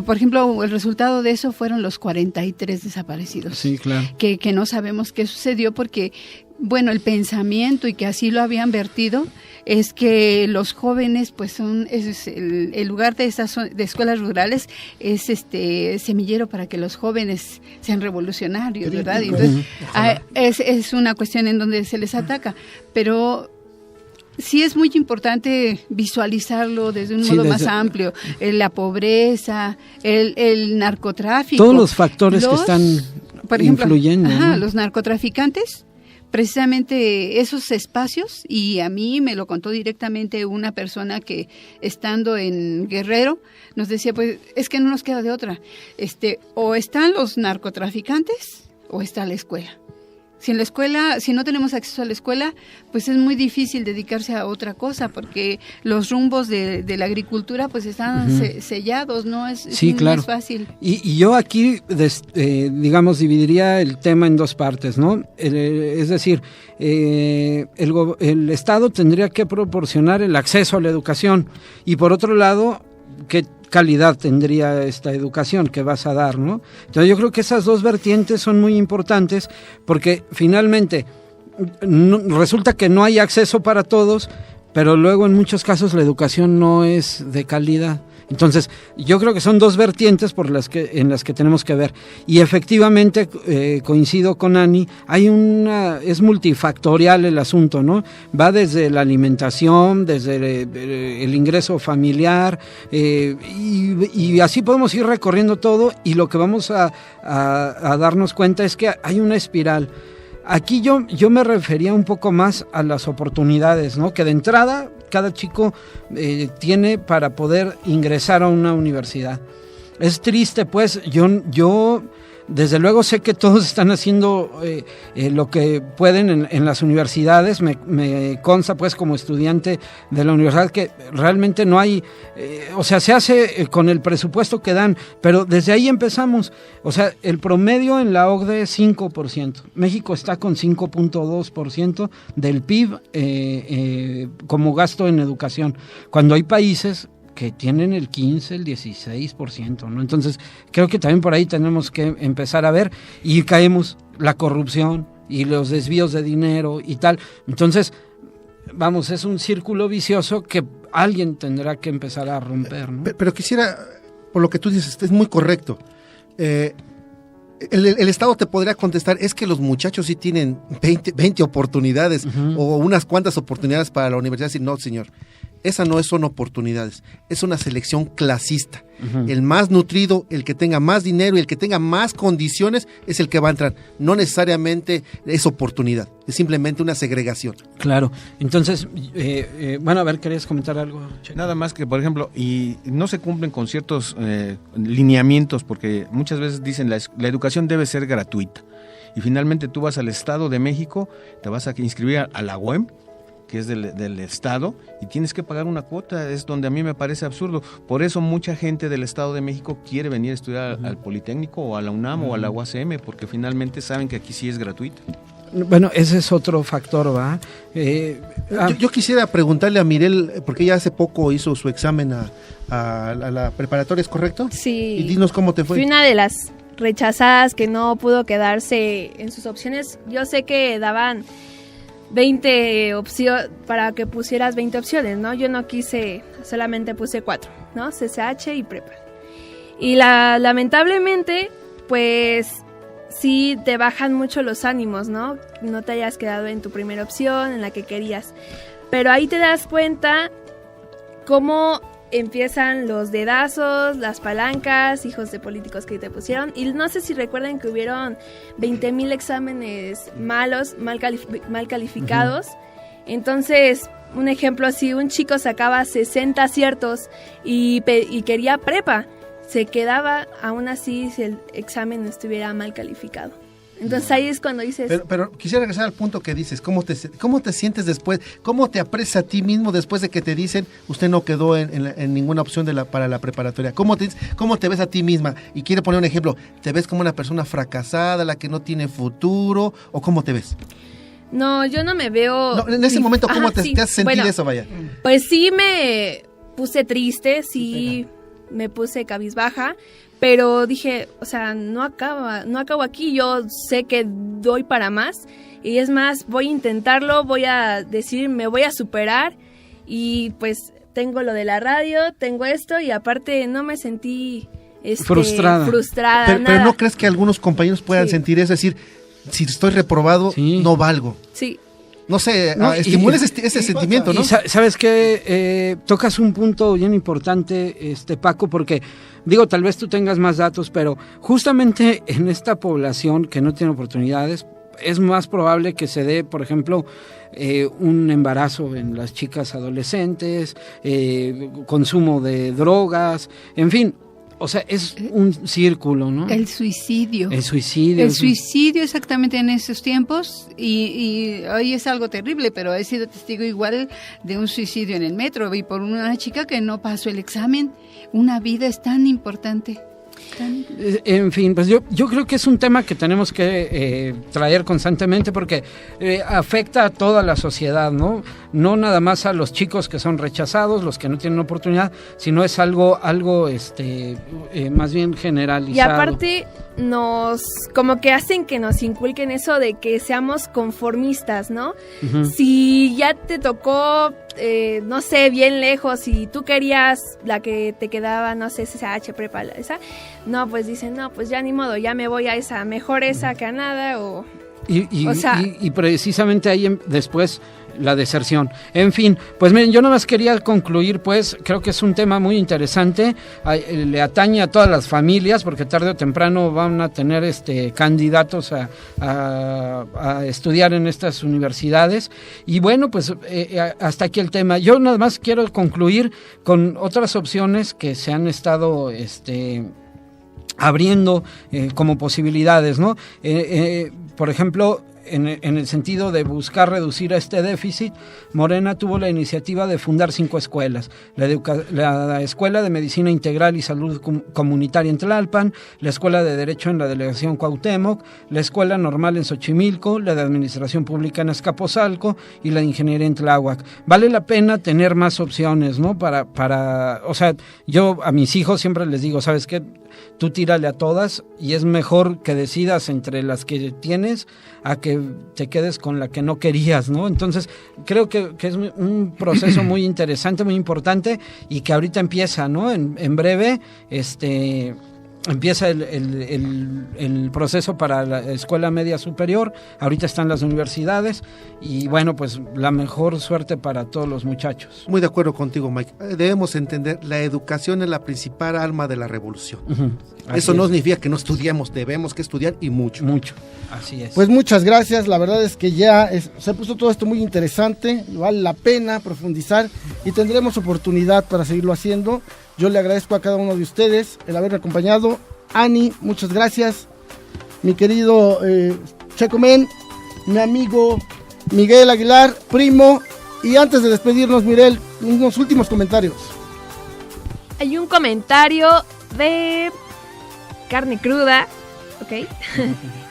Por ejemplo, el resultado de eso fueron los 43 desaparecidos. Sí, claro. Que no sabemos qué sucedió porque, bueno, el pensamiento, y que así lo habían vertido, es que los jóvenes, pues el lugar de escuelas rurales es semillero para que los jóvenes sean revolucionarios, ¿verdad? Y entonces, es una cuestión en donde se les ataca, pero sí es muy importante visualizarlo desde un modo más amplio, la pobreza, el narcotráfico. Todos los factores que están por ejemplo, influyendo. ¿No? Los narcotraficantes. Precisamente esos espacios, y a mí me lo contó directamente una persona que, estando en Guerrero, nos decía, pues es que no nos queda de otra, o están los narcotraficantes o está la escuela. Si en la escuela, si no tenemos acceso a la escuela, pues es muy difícil dedicarse a otra cosa, porque los rumbos de la agricultura pues están sellados, ¿no? Sí, no claro. es fácil. Y yo aquí, digamos, dividiría el tema en dos partes, ¿no? Es decir, el Estado tendría que proporcionar el acceso a la educación, y por otro lado, ¿qué calidad tendría esta educación que vas a dar, ¿no? Entonces yo creo que esas dos vertientes son muy importantes, porque finalmente resulta que no hay acceso para todos, pero luego en muchos casos la educación no es de calidad. Entonces, yo creo que son dos vertientes en las que tenemos que ver. Y efectivamente, coincido con Ani, es multifactorial el asunto, ¿no? Va desde la alimentación, desde el ingreso familiar, y así podemos ir recorriendo todo, y lo que vamos a darnos cuenta es que hay una espiral. Aquí yo me refería un poco más a las oportunidades, ¿no? Que de entrada cada chico tiene para poder ingresar a una universidad. Es triste, pues, yo desde luego sé que todos están haciendo lo que pueden en las universidades. Me consta, pues, como estudiante de la universidad, que realmente no hay, o sea, se hace con el presupuesto que dan, pero desde ahí empezamos. O sea, el promedio en la OCDE es 5%. México está con 5.2% del PIB como gasto en educación, cuando hay países que tienen el 15, el 16%, ¿no? Entonces, creo que también por ahí tenemos que empezar a ver, y caemos la corrupción y los desvíos de dinero y tal. Entonces, vamos, es un círculo vicioso que alguien tendrá que empezar a romper, ¿no? Pero quisiera, por lo que tú dices, es muy correcto. El Estado te podría contestar, es que los muchachos sí tienen 20 oportunidades o unas cuantas oportunidades para la universidad. Y no, señor, esas no son oportunidades, es una selección clasista. El más nutrido, el que tenga más dinero y el que tenga más condiciones es el que va a entrar. No necesariamente es oportunidad, es simplemente una segregación. Claro, entonces, bueno, a ver, ¿querías comentar algo, Checo? Nada más que, por ejemplo, y no se cumplen con ciertos lineamientos, porque muchas veces dicen la educación debe ser gratuita, y finalmente tú vas al Estado de México, te vas a inscribir a la UEM, que es del Estado, y tienes que pagar una cuota. Es donde a mí me parece absurdo. Por eso mucha gente del Estado de México quiere venir a estudiar al Politécnico o a la UNAM o a la UACM, porque finalmente saben que aquí sí es gratuito. Bueno, ese es otro factor, ¿va? Yo quisiera preguntarle a Mirel, porque ella hace poco hizo su examen a la preparatoria, ¿es correcto? Sí. Y dinos cómo te fue. Fui una de las rechazadas que no pudo quedarse en sus opciones. Yo sé que daban 20 opciones, para que pusieras 20 opciones, ¿no? Yo no quise, solamente puse 4, ¿no? CCH y prepa. Y lamentablemente, pues, sí te bajan mucho los ánimos, ¿no? No te hayas quedado en tu primera opción, en la que querías. Pero ahí te das cuenta cómo empiezan los dedazos, las palancas, hijos de políticos que te pusieron. Y no sé si recuerdan que hubieron 20,000 exámenes malos, mal calificados. Entonces, un ejemplo, si un chico sacaba 60 aciertos y quería prepa, se quedaba aún así si el examen estuviera mal calificado. Entonces ahí es cuando dices... Pero quisiera regresar al punto que dices, ¿cómo te sientes después? ¿Cómo te aprecias a ti mismo después de que te dicen usted no quedó en ninguna opción para la preparatoria? ¿Cómo te ves a ti misma? Y quiero poner un ejemplo, ¿te ves como una persona fracasada, la que no tiene futuro, o cómo te ves? No, yo no me veo... No, en ese momento, ¿cómo te hace sentir eso, vaya? Pues sí me puse triste, sí me puse cabizbaja, pero dije, o sea, no acabo aquí, yo sé que doy para más, y es más, voy a intentarlo, voy a decir, me voy a superar, y pues tengo lo de la radio, tengo esto, y aparte no me sentí frustrada. Pero ¿no crees que algunos compañeros puedan sentir eso? Es decir, si estoy reprobado, no valgo. Sí. No sé, estimula ese sentimiento, ¿no? Y sabes que tocas un punto bien importante, Paco, porque digo, tal vez tú tengas más datos, pero justamente en esta población que no tiene oportunidades, es más probable que se dé, por ejemplo, un embarazo en las chicas adolescentes, consumo de drogas, en fin. O sea, es un círculo, ¿no? El suicidio. El suicidio. El suicidio exactamente en esos tiempos y hoy es algo terrible, pero he sido testigo igual de un suicidio en el metro y por una chica que no pasó el examen. Una vida es tan importante. En fin, pues yo creo que es un tema que tenemos que traer constantemente porque afecta a toda la sociedad, ¿no? No nada más a los chicos que son rechazados, los que no tienen oportunidad, sino es algo más bien generalizado. Y aparte nos como que hacen que nos inculquen eso de que seamos conformistas, ¿no? Uh-huh. Si ya te tocó no sé, bien lejos y tú querías la que te quedaba, no sé, CCH, prepa, esa, no, pues dicen, no, pues ya ni modo, ya me voy a esa, mejor esa que a nada, y precisamente ahí después la deserción. En fin, pues miren, yo nada más quería concluir, pues creo que es un tema muy interesante, le atañe a todas las familias porque tarde o temprano van a tener candidatos a estudiar en estas universidades y bueno, pues hasta aquí el tema. Yo nada más quiero concluir con otras opciones que se han estado abriendo como posibilidades, ¿no? Por ejemplo, en el sentido de buscar reducir este déficit, Morena tuvo la iniciativa de fundar 5 escuelas. La Escuela de Medicina Integral y Salud Comunitaria en Tlalpan, la Escuela de Derecho en la Delegación Cuauhtémoc, la Escuela Normal en Xochimilco, la de Administración Pública en Azcapotzalco y la de Ingeniería en Tláhuac. Vale la pena tener más opciones, ¿no? O sea, yo a mis hijos siempre les digo, ¿sabes qué? Tú tírale a todas y es mejor que decidas entre las que tienes a que te quedes con la que no querías, ¿no? Entonces, creo que es un proceso muy interesante, muy importante y que ahorita empieza, ¿no? En breve, empieza el proceso para la escuela media superior, ahorita están las universidades y bueno, pues la mejor suerte para todos los muchachos. Muy de acuerdo contigo, Mike. Debemos entender, la educación es la principal arma de la revolución. Uh-huh. Eso no significa que no estudiemos, debemos que estudiar y mucho. Mucho, así es. Pues muchas gracias, la verdad es que ya se puso todo esto muy interesante, vale la pena profundizar y tendremos oportunidad para seguirlo haciendo. Yo le agradezco a cada uno de ustedes el haberme acompañado. Ani, muchas gracias. Mi querido Checo Men, mi amigo Miguel Aguilar, primo. Y antes de despedirnos, Mirel, unos últimos comentarios. Hay un comentario de Carne Cruda, ¿ok?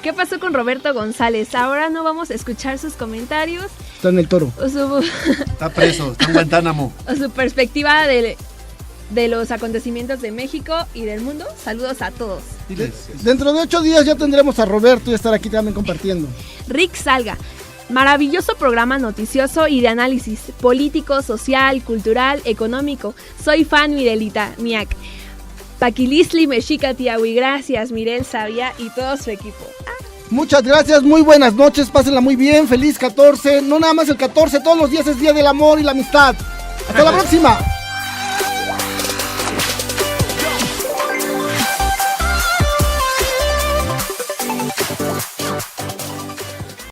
¿Qué pasó con Roberto González? Ahora no vamos a escuchar sus comentarios. Está en el Toro. Está preso, está en Guantánamo. O su perspectiva de los acontecimientos de México y del mundo. Saludos a todos. Dentro de 8 días ya tendremos a Roberto y estar aquí también compartiendo. Rick Salga, maravilloso programa noticioso y de análisis político, social, cultural, económico. Soy fan, Mirelita, Miak. Paquilisli, Mexica, Tiahui, gracias, Mirel, Sabia y todo su equipo. Muchas gracias, muy buenas noches, pásenla muy bien, feliz 14, no nada más el 14, todos los días es Día del Amor y la Amistad. Hasta la próxima.